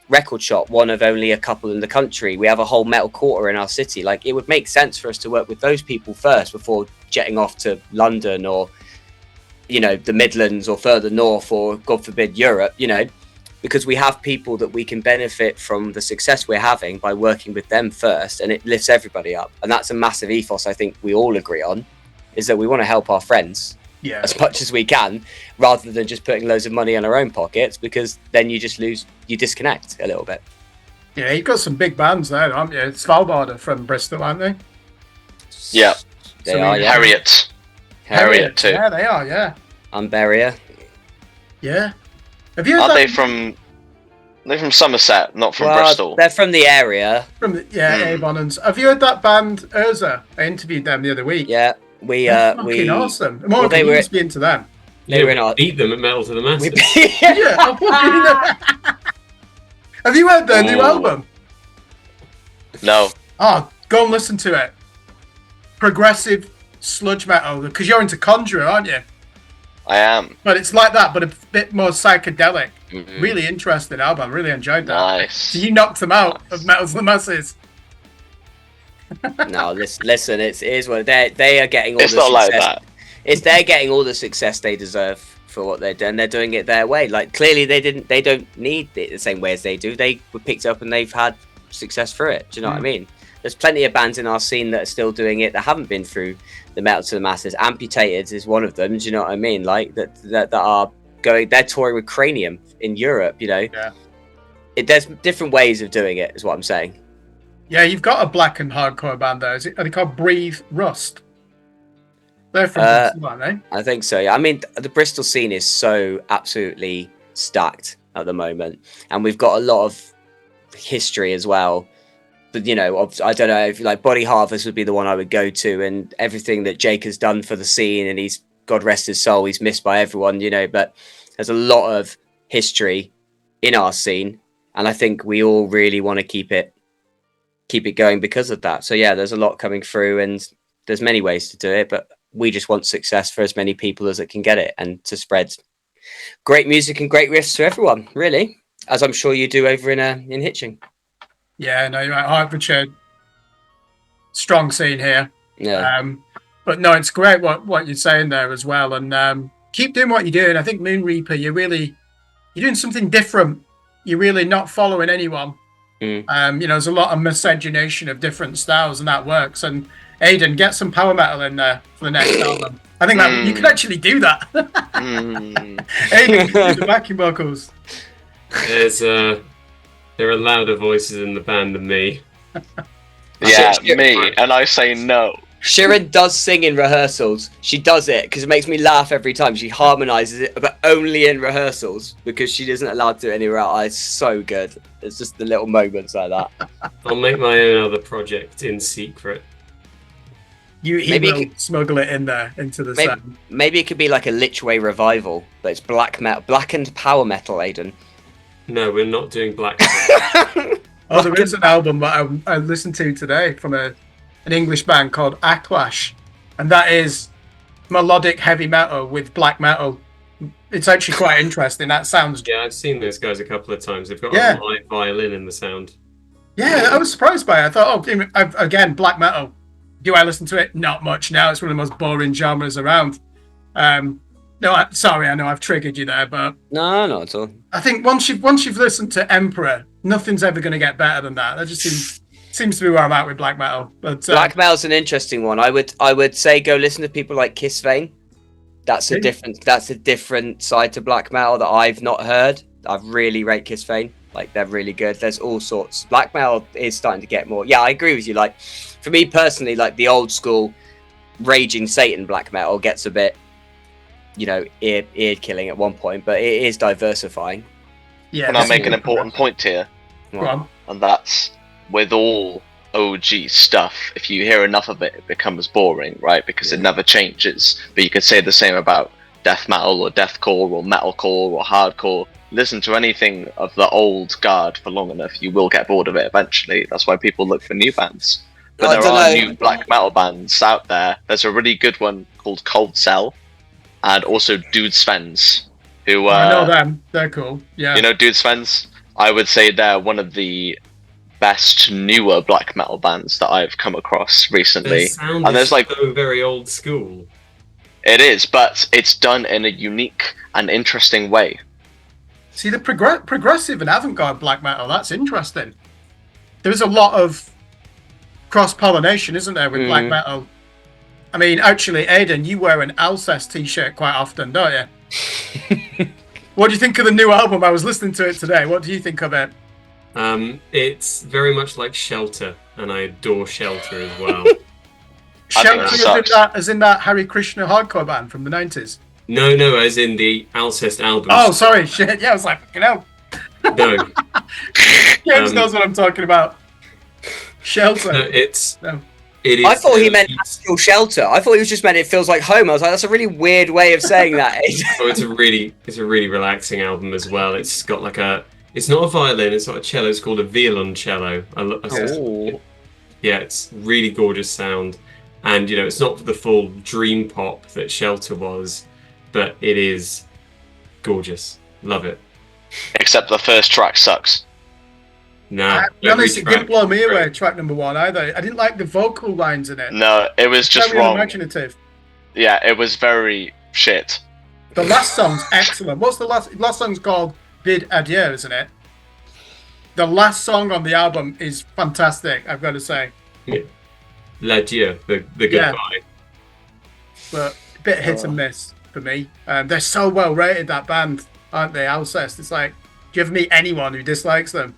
record shop, one of only a couple in the country. We have a whole metal quarter in our city. Like it would make sense for us to work with those people first before jetting off to London or, you know, the Midlands or further north or God forbid Europe, you know, because we have people that we can benefit from the success we're having by working with them first, and it lifts everybody up. And that's a massive ethos I think we all agree on, is that we want to help our friends as much as we can, rather than just putting loads of money in our own pockets, because then you disconnect a little bit. Yeah, you've got some big bands there, aren't you? Svalbard are from Bristol, aren't they? Yeah. They are, Harriet. Harriet too. Yeah, they are. Yeah, Umberia. yeah. Have you heard Aren't that they from? They're from Somerset, not from Well, Bristol. they're from the area. from Avon? And have you heard that band Urza? I interviewed them the other week. Yeah, we They're fucking awesome. Morgan, they you were- must be into them. They were in our. beat them at Metal to the We, Masses. Yeah, I fucking know. Have you heard their new Ooh. album? No. Oh, go and listen to it. Progressive sludge metal, because you're into Conjurer, aren't you? I am. But it's like that, but a bit more psychedelic. Mhm. Really interesting album. Really enjoyed that. Nice. So you knocked them out of Metal to the Masses. no, listen. It is what they are getting all It's the not like success. that. They're getting all the success they deserve for what they're doing. They're doing it their way. Like clearly they don't need it the same way as they do. They were picked up and they've had success through it. Do you know what I mean? There's plenty of bands in our scene that are still doing it that haven't been through the Metal to the Masses. Amputated is one of them. Do you know what I mean? Like that are going. They're touring with Cranium in Europe. You know. Yeah. There's different ways of doing it. Is what I'm saying. Yeah, you've got a black and hardcore band there. Are they called Breathe Rust? They're from Bristol, aren't they? I think so. Yeah. I mean, the Bristol scene is so absolutely stacked at the moment, and we've got a lot of history as well. But you know, I don't know if like Body Harvest would be the one I would go to, and everything that Jake has done for the scene, and he's God rest his soul, he's missed by everyone, you know. But there's a lot of history in our scene, and I think we all really want to keep it going because of that. So yeah, there's a lot coming through, and there's many ways to do it, but we just want success for as many people as it can get it, and to spread great music and great riffs to everyone, really, as I'm sure you do over in Hitching. Yeah, no, you're right. Hertfordshire, strong scene here. Yeah. But no, it's great what you're saying there as well, and keep doing what you're doing. I think Moon Reaper, you're doing something different. You're really not following anyone. You know, there's a lot of miscegenation of different styles, and that works. And Aiden, get some power metal in there for the next album. I think that you could actually do that. Aiden, do the backing vocals. There are louder voices in the band than me. Yeah, me, and I say no. Sharon does sing in rehearsals. She does it because it makes me laugh every time. She harmonizes it, but only in rehearsals because she isn't allowed to anywhere else. It's so good. It's just the little moments like that. I'll make my own other project in secret. He will smuggle it in there into the sound. Maybe it could be like a Lichway revival, but it's black metal, blackened power metal, Aiden. No, we're not doing black. Oh, there is an album that I listened to today from an English band called Acklash, and that is melodic heavy metal with black metal. It's actually quite interesting. That sounds... Yeah, I've seen those guys a couple of times. They've got Yeah. a live violin in the sound. Yeah, I was surprised by it. I thought, again, black metal. Do I listen to it? Not much now. It's one of the most boring genres around. Sorry, I know I've triggered you there, but No, not at all. I think once you've listened to Emperor, nothing's ever going to get better than that. That just seems to be where I'm at with black metal. But Black metal's an interesting one. I would say go listen to people like Kiss Vane. That's a different side to black metal that I've not heard. I really rate Kiss Vane. Like, they're really good. There's all sorts. Black metal is starting to get more. Yeah, I agree with you. Like, for me personally, like the old school Raging Satan black metal gets a bit, you know, ear killing at one point, but it is diversifying. yeah, Can I make an important point here? Go on. And that's with all OG stuff, if you hear enough of it, it becomes boring, right? Because it never changes. But you could say the same about death metal or deathcore or metalcore or hardcore. Listen to anything of the old guard for long enough, you will get bored of it eventually. That's why people look for new bands. But there are new black metal bands out there. There's a really good one called Cold Cell, and also Dude Svens, who I know them. They're cool. Yeah. you know Dude Svens? I would say they're one of the best newer black metal bands that I've come across recently. Their sound And there's is like so very old school. it is, but it's done in a unique and interesting way. See, the progressive and avant-garde black metal, that's interesting. There's a lot of cross-pollination, isn't there, with black metal? I mean, actually, Aiden, you wear an Alcest t-shirt quite often, don't you? What do you think of the new album? I was listening to it today. What do you think of it? It's very much like Shelter, and I adore Shelter as well. I think Shelter it sucks. as in that Hare Krishna hardcore band from the 90s. No, as in the Alcest album. Oh, sorry, shit. Yeah, I was like, fucking hell. No, James knows what I'm talking about. Shelter. no, No. it is. I thought he meant actual shelter. I thought he was just meant it feels like home. I was like, that's a really weird way of saying that. Oh, it's a really relaxing album as well. It's got like it's not a violin, it's not a cello. It's called a violoncello. Oh. Yeah, it's really gorgeous sound, and it's not the full dream pop that Shelter was, but it is gorgeous. Love it. Except the first track sucks. Nah, To be honest, it didn't blow me away, track number 1 either. I didn't like the vocal lines in it. No, it was just Very wrong. unimaginative. Yeah, it was very shit. The last song's excellent. What's the last song's called? Bid Adieu, isn't it? The last song on the album is fantastic, I've got to say. L'adieu, the Yeah. goodbye. But a bit hit and miss for me. They're so well rated, that band, aren't they? Alcest. It's like, give me anyone who dislikes them.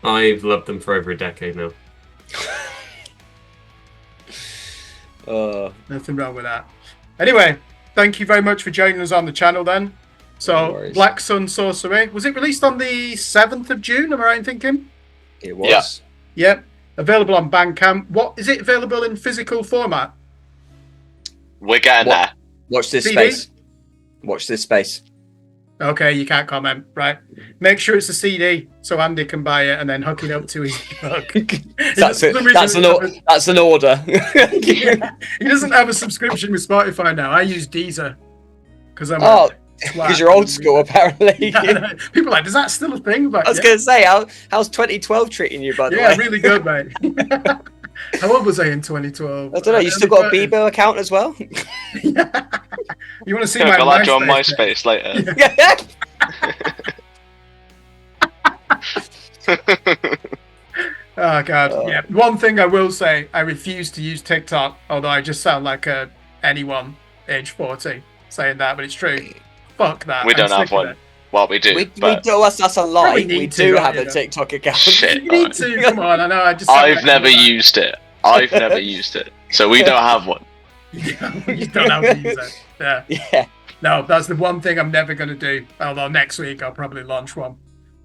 I've loved them for over a decade now. Nothing wrong with that. Anyway, thank you very much for joining us on the channel then. No So, worries. Black Sun Sorcery. Was it released on the 7th of June? Am I right in thinking? It was. Yeah. Yep. Available on Bandcamp. What is it available in physical format? We're getting What? there. Watch this CD? space. Watch this space. Okay, you can't comment. Right. Make sure it's a CD so Andy can buy it and then hook it up to his book. That's it. That's an order. He doesn't have a subscription with Spotify now. I use Deezer because I'm. Oh, twat. because you're old school, apparently. Yeah, I know. People are like, is that still a thing? Like, I was going to say, how's 2012 treating you, by the yeah, way? really good, mate. How old was I in 2012? I don't know. You still got a Bebo account as well? You want to see Kirk, my I'll add you on MySpace? MySpace later. Oh god, yeah. One thing I will say, I refuse to use TikTok, although I just sound like anyone age 40 saying that, but it's true. Fuck that. We I'm don't sick have of one. it. Well, we do. we but do us a lie. Probably We need to, do don't have you, a though? TikTok account. Shit. You need to, come on, I know, I just sound I've like never that. used it. I've never used it. So we don't have one. You don't have to use it. Yeah. Yeah. No, that's the one thing I'm never going to do. Although next week I'll probably launch one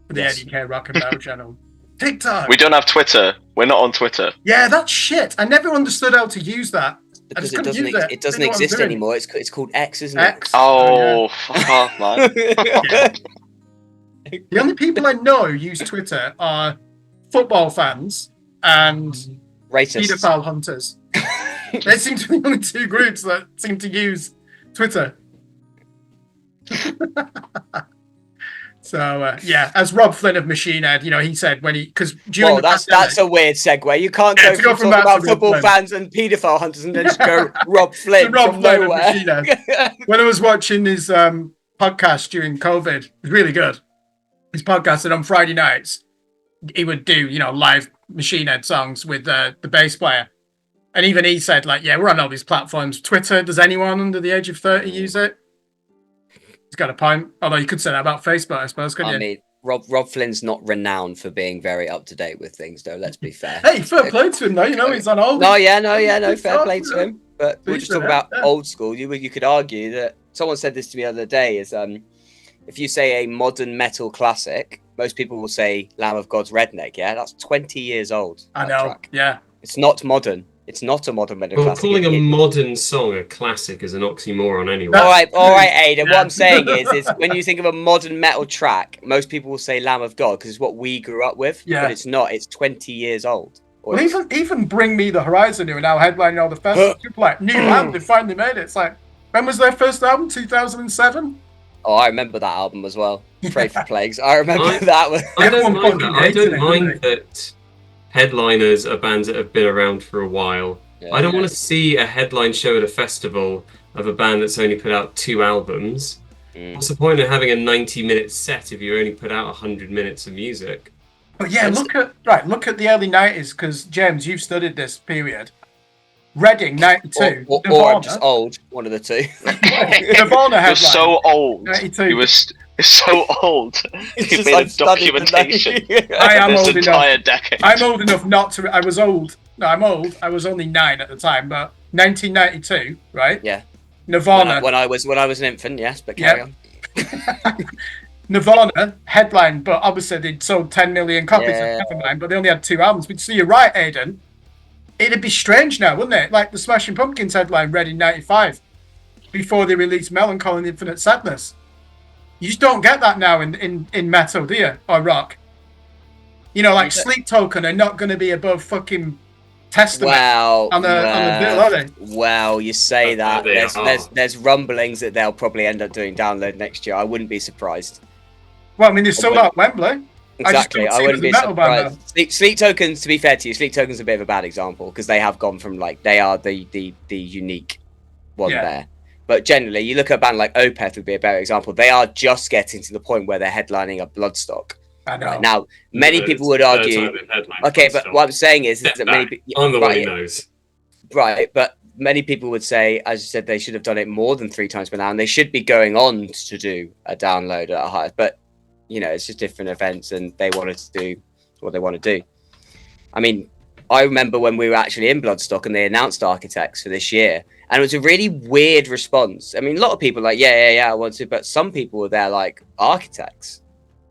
for the Yes. A.D.K. Rock and Roll channel. TikTok. We don't have Twitter. We're not on Twitter. Yeah, that's shit. I never understood how to use that. I Because just it couldn't doesn't, use it it. doesn't Didn't know what I was exist doing. anymore. It's called X, isn't X. Oh, fuck off, man. Yeah. The only people I know who use Twitter are football fans and it? Racist. paedophile hunters. They seem to be the only two groups that seem to use Twitter. So yeah, as Rob Flynn of Machine Head, he said when because during Well, the that's a weird segue. You can't Yeah, go to go from from talking that about to Rob football Flynn. fans and paedophile hunters and then just go Rob Flynn Rob from Flynn of nowhere. Machine Head. When I was watching his podcast during COVID, it was really good. His podcast, and on Friday nights, he would do, live Machine Head songs with the bass player. And even he said, like, yeah, we're on all these platforms. Twitter, does anyone under the age of 30 use it? He's got a point. Although you could say that about Facebook, I suppose, couldn't I you? mean, Rob Flynn's not renowned for being very up to date with things, though. Let's be fair. Hey, fair play to him, though. He's on all No, these- no, fair play to him. But we're just Decent, talking about yeah. old school. You could argue that someone said this to me the other day: is if you say a modern metal classic, most people will say Lamb of God's Redneck. Yeah, that's 20 years old. I that know, track. yeah. It's not modern. It's not a modern metal Well, classic. calling a It- modern song a classic is an oxymoron anyway. all right, Aidan. Yeah. What I'm saying is when you think of a modern metal track, most people will say Lamb of God because it's what we grew up with. Yeah. But it's not. It's 20 years old. Or Well, it's- even Bring Me the Horizon, who are now headlining all the festivals, people like, new band, they finally made it. It's like, when was their first album? 2007? Oh, I remember that album as well. Pray for Plagues. I remember I- that one. I Everyone don't mind fucking that. I hated don't it, mind didn't that headliners are bands that have been around for a while. Yeah. I don't want to see a headline show at a festival of a band that's only put out 2 albums. Mm. What's the point of having a 90-minute set if you only put out 100 minutes of music? But yeah, That's- look at the early 90s, because, James, you've studied this period. Reading, 92. Or I'm just old. One of the two. Nirvana You're headline. so old. 92. You were so old. It's You just made a I've studied the documentation I am of this old enough. entire decade. I'm old enough not to. I was old No, I'm old. I was only 9 at the time, but 1992, right? Yeah. Nirvana. When I was an infant, yes, but carry on. Nirvana headline, but obviously they'd sold 10 million copies of Nevermind, but they only had 2 albums. But so you're right, Aiden. It'd be strange now, wouldn't it? Like the Smashing Pumpkins headline read in 95 before they released Melancholy and Infinite Sadness. You just don't get that now in metal, do you? Or rock. You know, like Sleep Token are not going to be above fucking Testament on the bill, are they? Wow, you say that. There's rumblings that they'll probably end up doing Download next year. I wouldn't be surprised. Well, I mean, they sold out Wembley. Exactly, I wouldn't be surprised. Sleep Tokens, to be fair to you, Sleep Tokens are a bit of a bad example because they have gone from like they are the unique one there. But generally, you look at a band like Opeth would be a better example. They are just getting to the point where they're headlining a Bloodstock. I know. Right now, many people would argue. Okay, but what I'm saying is that many people. I'm the one who knows. Right, but many people would say, as you said, they should have done it more than 3 times per now, and they should be going on to do a Download at a higher. But you know, it's just different events, and they wanted to do what they want to do. I mean, I remember when we were actually in Bloodstock and they announced Architects for this year, and it was a really weird response. I mean, a lot of people were like, yeah, I want to, but some people were there like, Architects.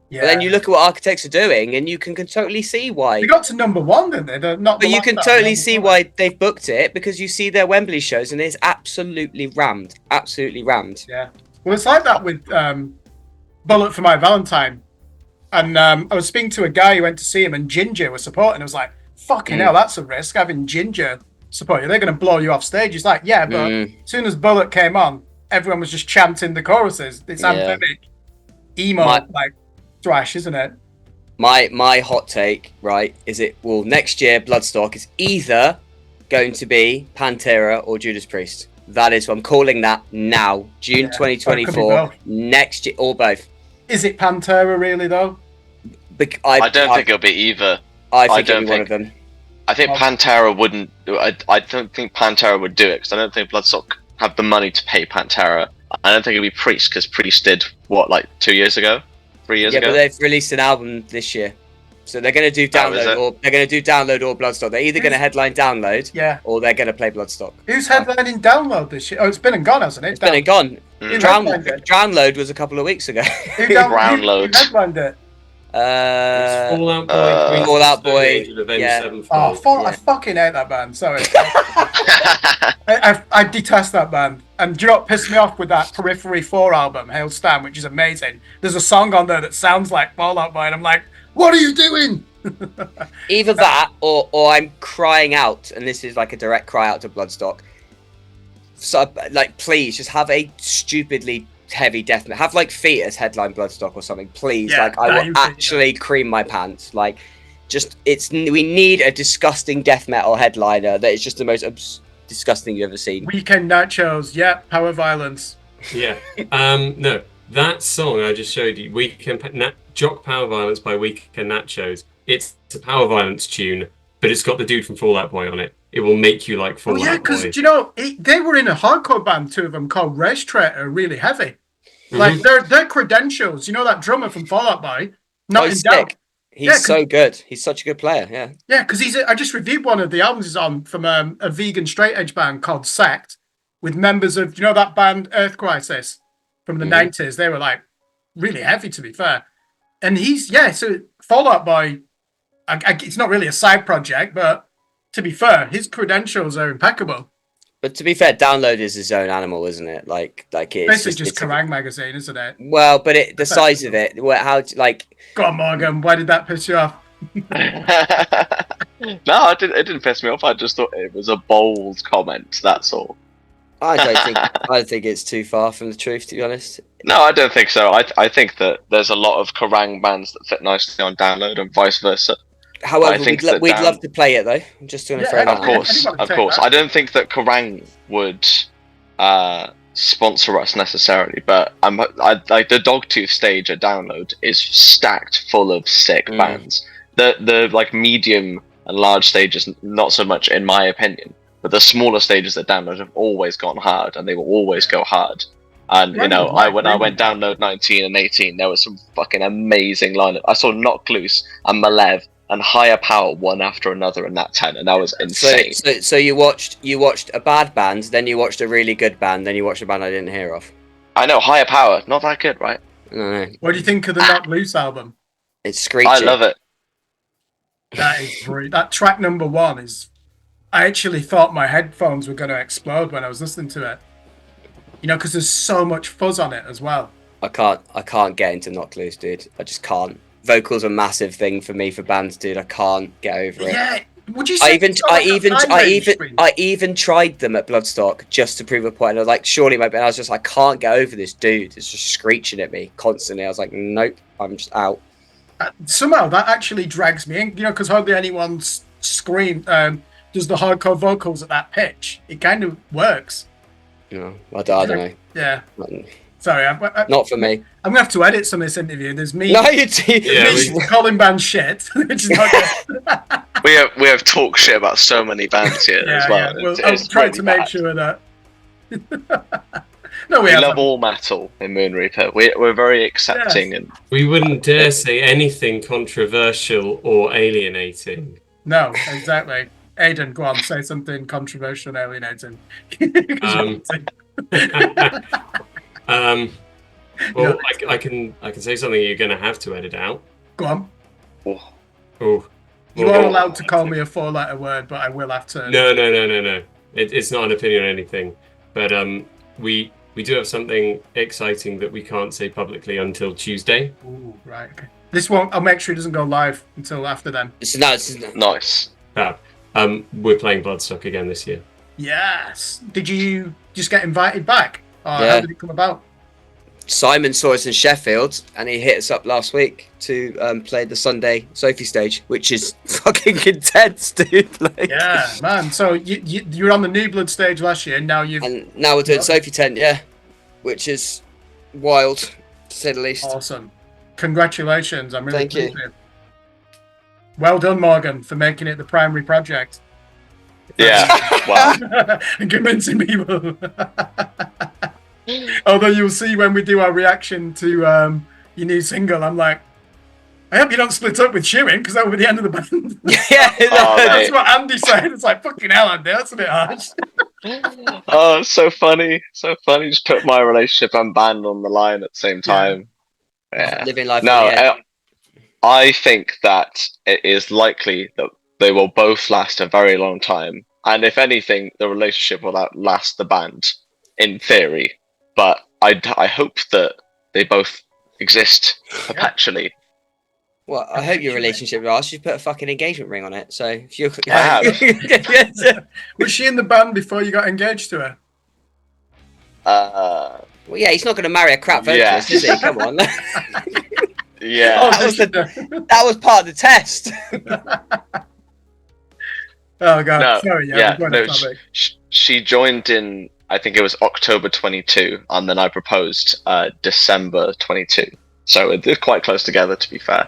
Yeah. But then you look at what Architects are doing, and you can totally see why. They got to number 1, didn't they? But you can totally see why they've booked it, because you see their Wembley shows, and it's absolutely rammed. Absolutely rammed. Yeah. Well, it's like that with Bullet for My Valentine. And I was speaking to a guy who went to see him, and Ginger was supporting. I was like, fucking hell, that's a risk, having Ginger support you. They're going to blow you off stage. It's like, yeah, but as soon as Bullet came on, everyone was just chanting the choruses. It's anthemic, emo, like thrash, isn't it? My hot take, right, is next year Bloodstock is either going to be Pantera or Judas Priest. That is what I'm calling that now. June 2024, next year, or both. Is it Pantera really though? I don't think it'll be either. I think it'll be one of them. I think Pantera wouldn't. I don't think Pantera would do it because I don't think Bloodstock have the money to pay Pantera. I don't think it'll be Priest because Priest did what, like 2 years ago, 3 years ago. Yeah, but they've released an album this year, so they're going to do Download or Bloodstock. They're either going to headline Download, or they're going to play Bloodstock. Who's headlining Download this year? Oh, it's been and gone, hasn't it? It's been and gone. Download was a couple of weeks ago. Who headlined it? Fallout Boy. Fallout Boy. I fucking hate that band. Sorry. I detest that band. And do you know what pissed me off with that Periphery 4 album, Hail Stan, which is amazing? There's a song on there that sounds like Fallout Boy, and I'm like, what are you doing? Either that, or I'm crying out, and this is like a direct cry out to Bloodstock. So, like, please just have a stupidly heavy death metal. Have like Fetus headline Bloodstock or something, please. I will actually cream my pants. Like, we need a disgusting death metal headliner that is just the most disgusting you've ever seen. Weekend Nachos, Power Violence. Yeah. No, that song I just showed you, Jock Power Violence by Weekend Nachos. It's a Power Violence tune, but it's got the dude from Fallout Boy on it. It will make you like Fallout Boy. Yeah, because do you know they were in a hardcore band, 2 of them, called Race Traitor, really heavy. Like their credentials, you know, that drummer from Fallout Boy, not in doubt. He's so good. He's such a good player. Yeah. Yeah, because I just reviewed one of the albums he's on from a vegan straight edge band called Sect, with members of, you know, that band Earth Crisis from the 90s. They were like really heavy, to be fair. And so Fallout Boy, it's not really a side project, but to be fair, his credentials are impeccable. But to be fair, Download is his own animal, isn't it? Like it's basically just Kerrang magazine, isn't it? Well, but the size of it, Go on, Morgan. Why did that piss you off? No, it didn't piss me off. I just thought it was a bold comment. That's all. I don't think it's too far from the truth, to be honest. No, I don't think so. I think that there's a lot of Kerrang bands that fit nicely on Download and vice versa. However, we'd love to play it though. I'm just going to throw that out. Of course. I don't think that Kerrang would sponsor us necessarily, but like the Dogtooth stage at Download is stacked full of sick bands. The like medium and large stages, not so much in my opinion, but the smaller stages at Download have always gone hard, and they will always go hard. And when I went Download 19 and 18, there was some fucking amazing lineup. I saw Knock Loose and Malev and Higher Power one after another in that 10, and that was insane. So you watched a bad band, then you watched a really good band, then you watched a band I didn't hear of. I know, Higher Power, not that good, right? No. What do you think of the Knock Loose album? It's screechy. I love it. That is brilliant. That track number 1 is. I actually thought my headphones were going to explode when I was listening to it. You know, because there's so much fuzz on it as well. I can't get into Knock Loose, dude. I just can't. Vocals are a massive thing for me for bands, dude. I can't get over it. Yeah. Would you say I even tried them at Bloodstock just to prove a point. And I was like, surely my band. I was just, I can't get over this dude. It's just screeching at me constantly. I was like, nope, I'm just out. Somehow that actually drags me in, you know, because hardly anyone does the hardcore vocals at that pitch. It kind of works. No, I don't know. Yeah. Sorry, not for me. I'm gonna have to edit some of this interview. There's me. No, you do. Calling bands shit, which is not good. we have talk shit about so many bands here as well. Yeah. Well, I'll try to make sure that. No, we love all metal in Moon Reaper. We're very accepting, and we wouldn't dare say anything controversial or alienating. No, exactly. Aiden, go on, say something controversial and alienating. Well, I can say something you're going to have to edit out. Go on. Oh. You are allowed to call me a 4-letter word, but I will have to. No. It's not an opinion or anything. But we do have something exciting that we can't say publicly until Tuesday. Ooh, right. Okay. This won't. I'll make sure it doesn't go live until after then. Nice. We're playing Bloodstock again this year. Yes. Did you just get invited back? Or how did it come about? Simon saw us in Sheffield, and he hit us up last week to play the Sunday Sophie stage, which is fucking intense, dude. Like, yeah, man. So you were on the New Blood stage last year, and now we're doing Sophie tent, which is wild, to say the least. Awesome. Congratulations. I'm really pleased. Thank you. Well done, Morgan, for making it the primary project. Yeah, wow. And convincing people. Although you'll see when we do our reaction to your new single, I'm like, I hope you don't split up with Chewing, because that would be the end of the band. That's what Andy said. It's like, fucking hell, Andy, that's a bit harsh. Oh, so funny. So funny. Just put my relationship and band on the line at the same time. Yeah. Living life. No, I think that it is likely that they will both last a very long time. And if anything, the relationship will outlast the band, in theory. But I hope that they both exist perpetually. Well, I hope your relationship lasts. You put a fucking engagement ring on it. So if you Was she in the band before you got engaged to her? Well, yeah, he's not going to marry a crap vocalist, is he? Come on. Yeah. That was part of the test. Oh god. No, Sorry, she joined in, I think it was October 22, and then I proposed December 22. So they're quite close together, to be fair.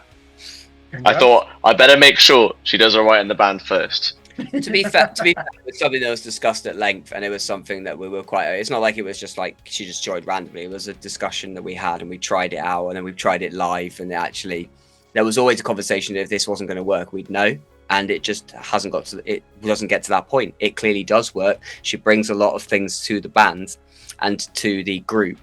I thought I better make sure she does all right in the band first. To be fair, it was something that was discussed at length, and it was something that we were quite. It's not like it was just like she just joined randomly. It was a discussion that we had, and we tried it out, and then we tried it live, and there was always a conversation that if this wasn't going to work, we'd know. And it just hasn't got to. It doesn't get to that point. It clearly does work. She brings a lot of things to the band and to the group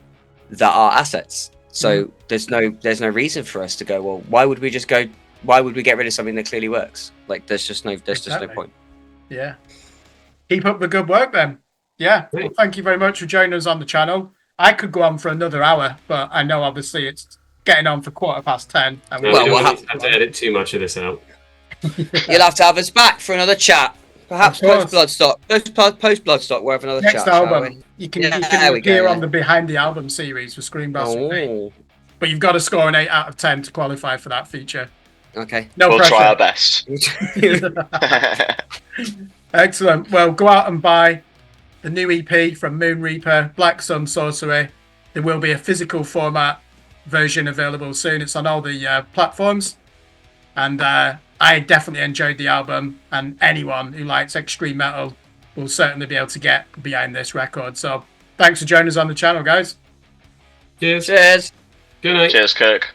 that are assets. So there's no reason for us to go, well, why would we get rid of something that clearly works? Like there's just no point. Yeah. Keep up the good work then. Yeah. Well, thank you very much for joining us on the channel. I could go on for another hour, but I know obviously it's getting on for 10:15. And we'll have to edit too much of this out. You'll have to have us back for another chat. Perhaps post Bloodstock, we'll have another next chat. Next album. You can appear on the Behind the Album series for Screen Bells. But you've got to score an 8 out of 10 to qualify for that feature. Okay. We'll try our best. Excellent. Well, go out and buy the new EP from Moon Reaper, Black Sun Sorcery. There will be a physical format version available soon. It's on all the platforms. And I definitely enjoyed the album, and anyone who likes extreme metal will certainly be able to get behind this record. So thanks for joining us on the channel, guys. Cheers. Cheers. Good night. Cheers, Kirk.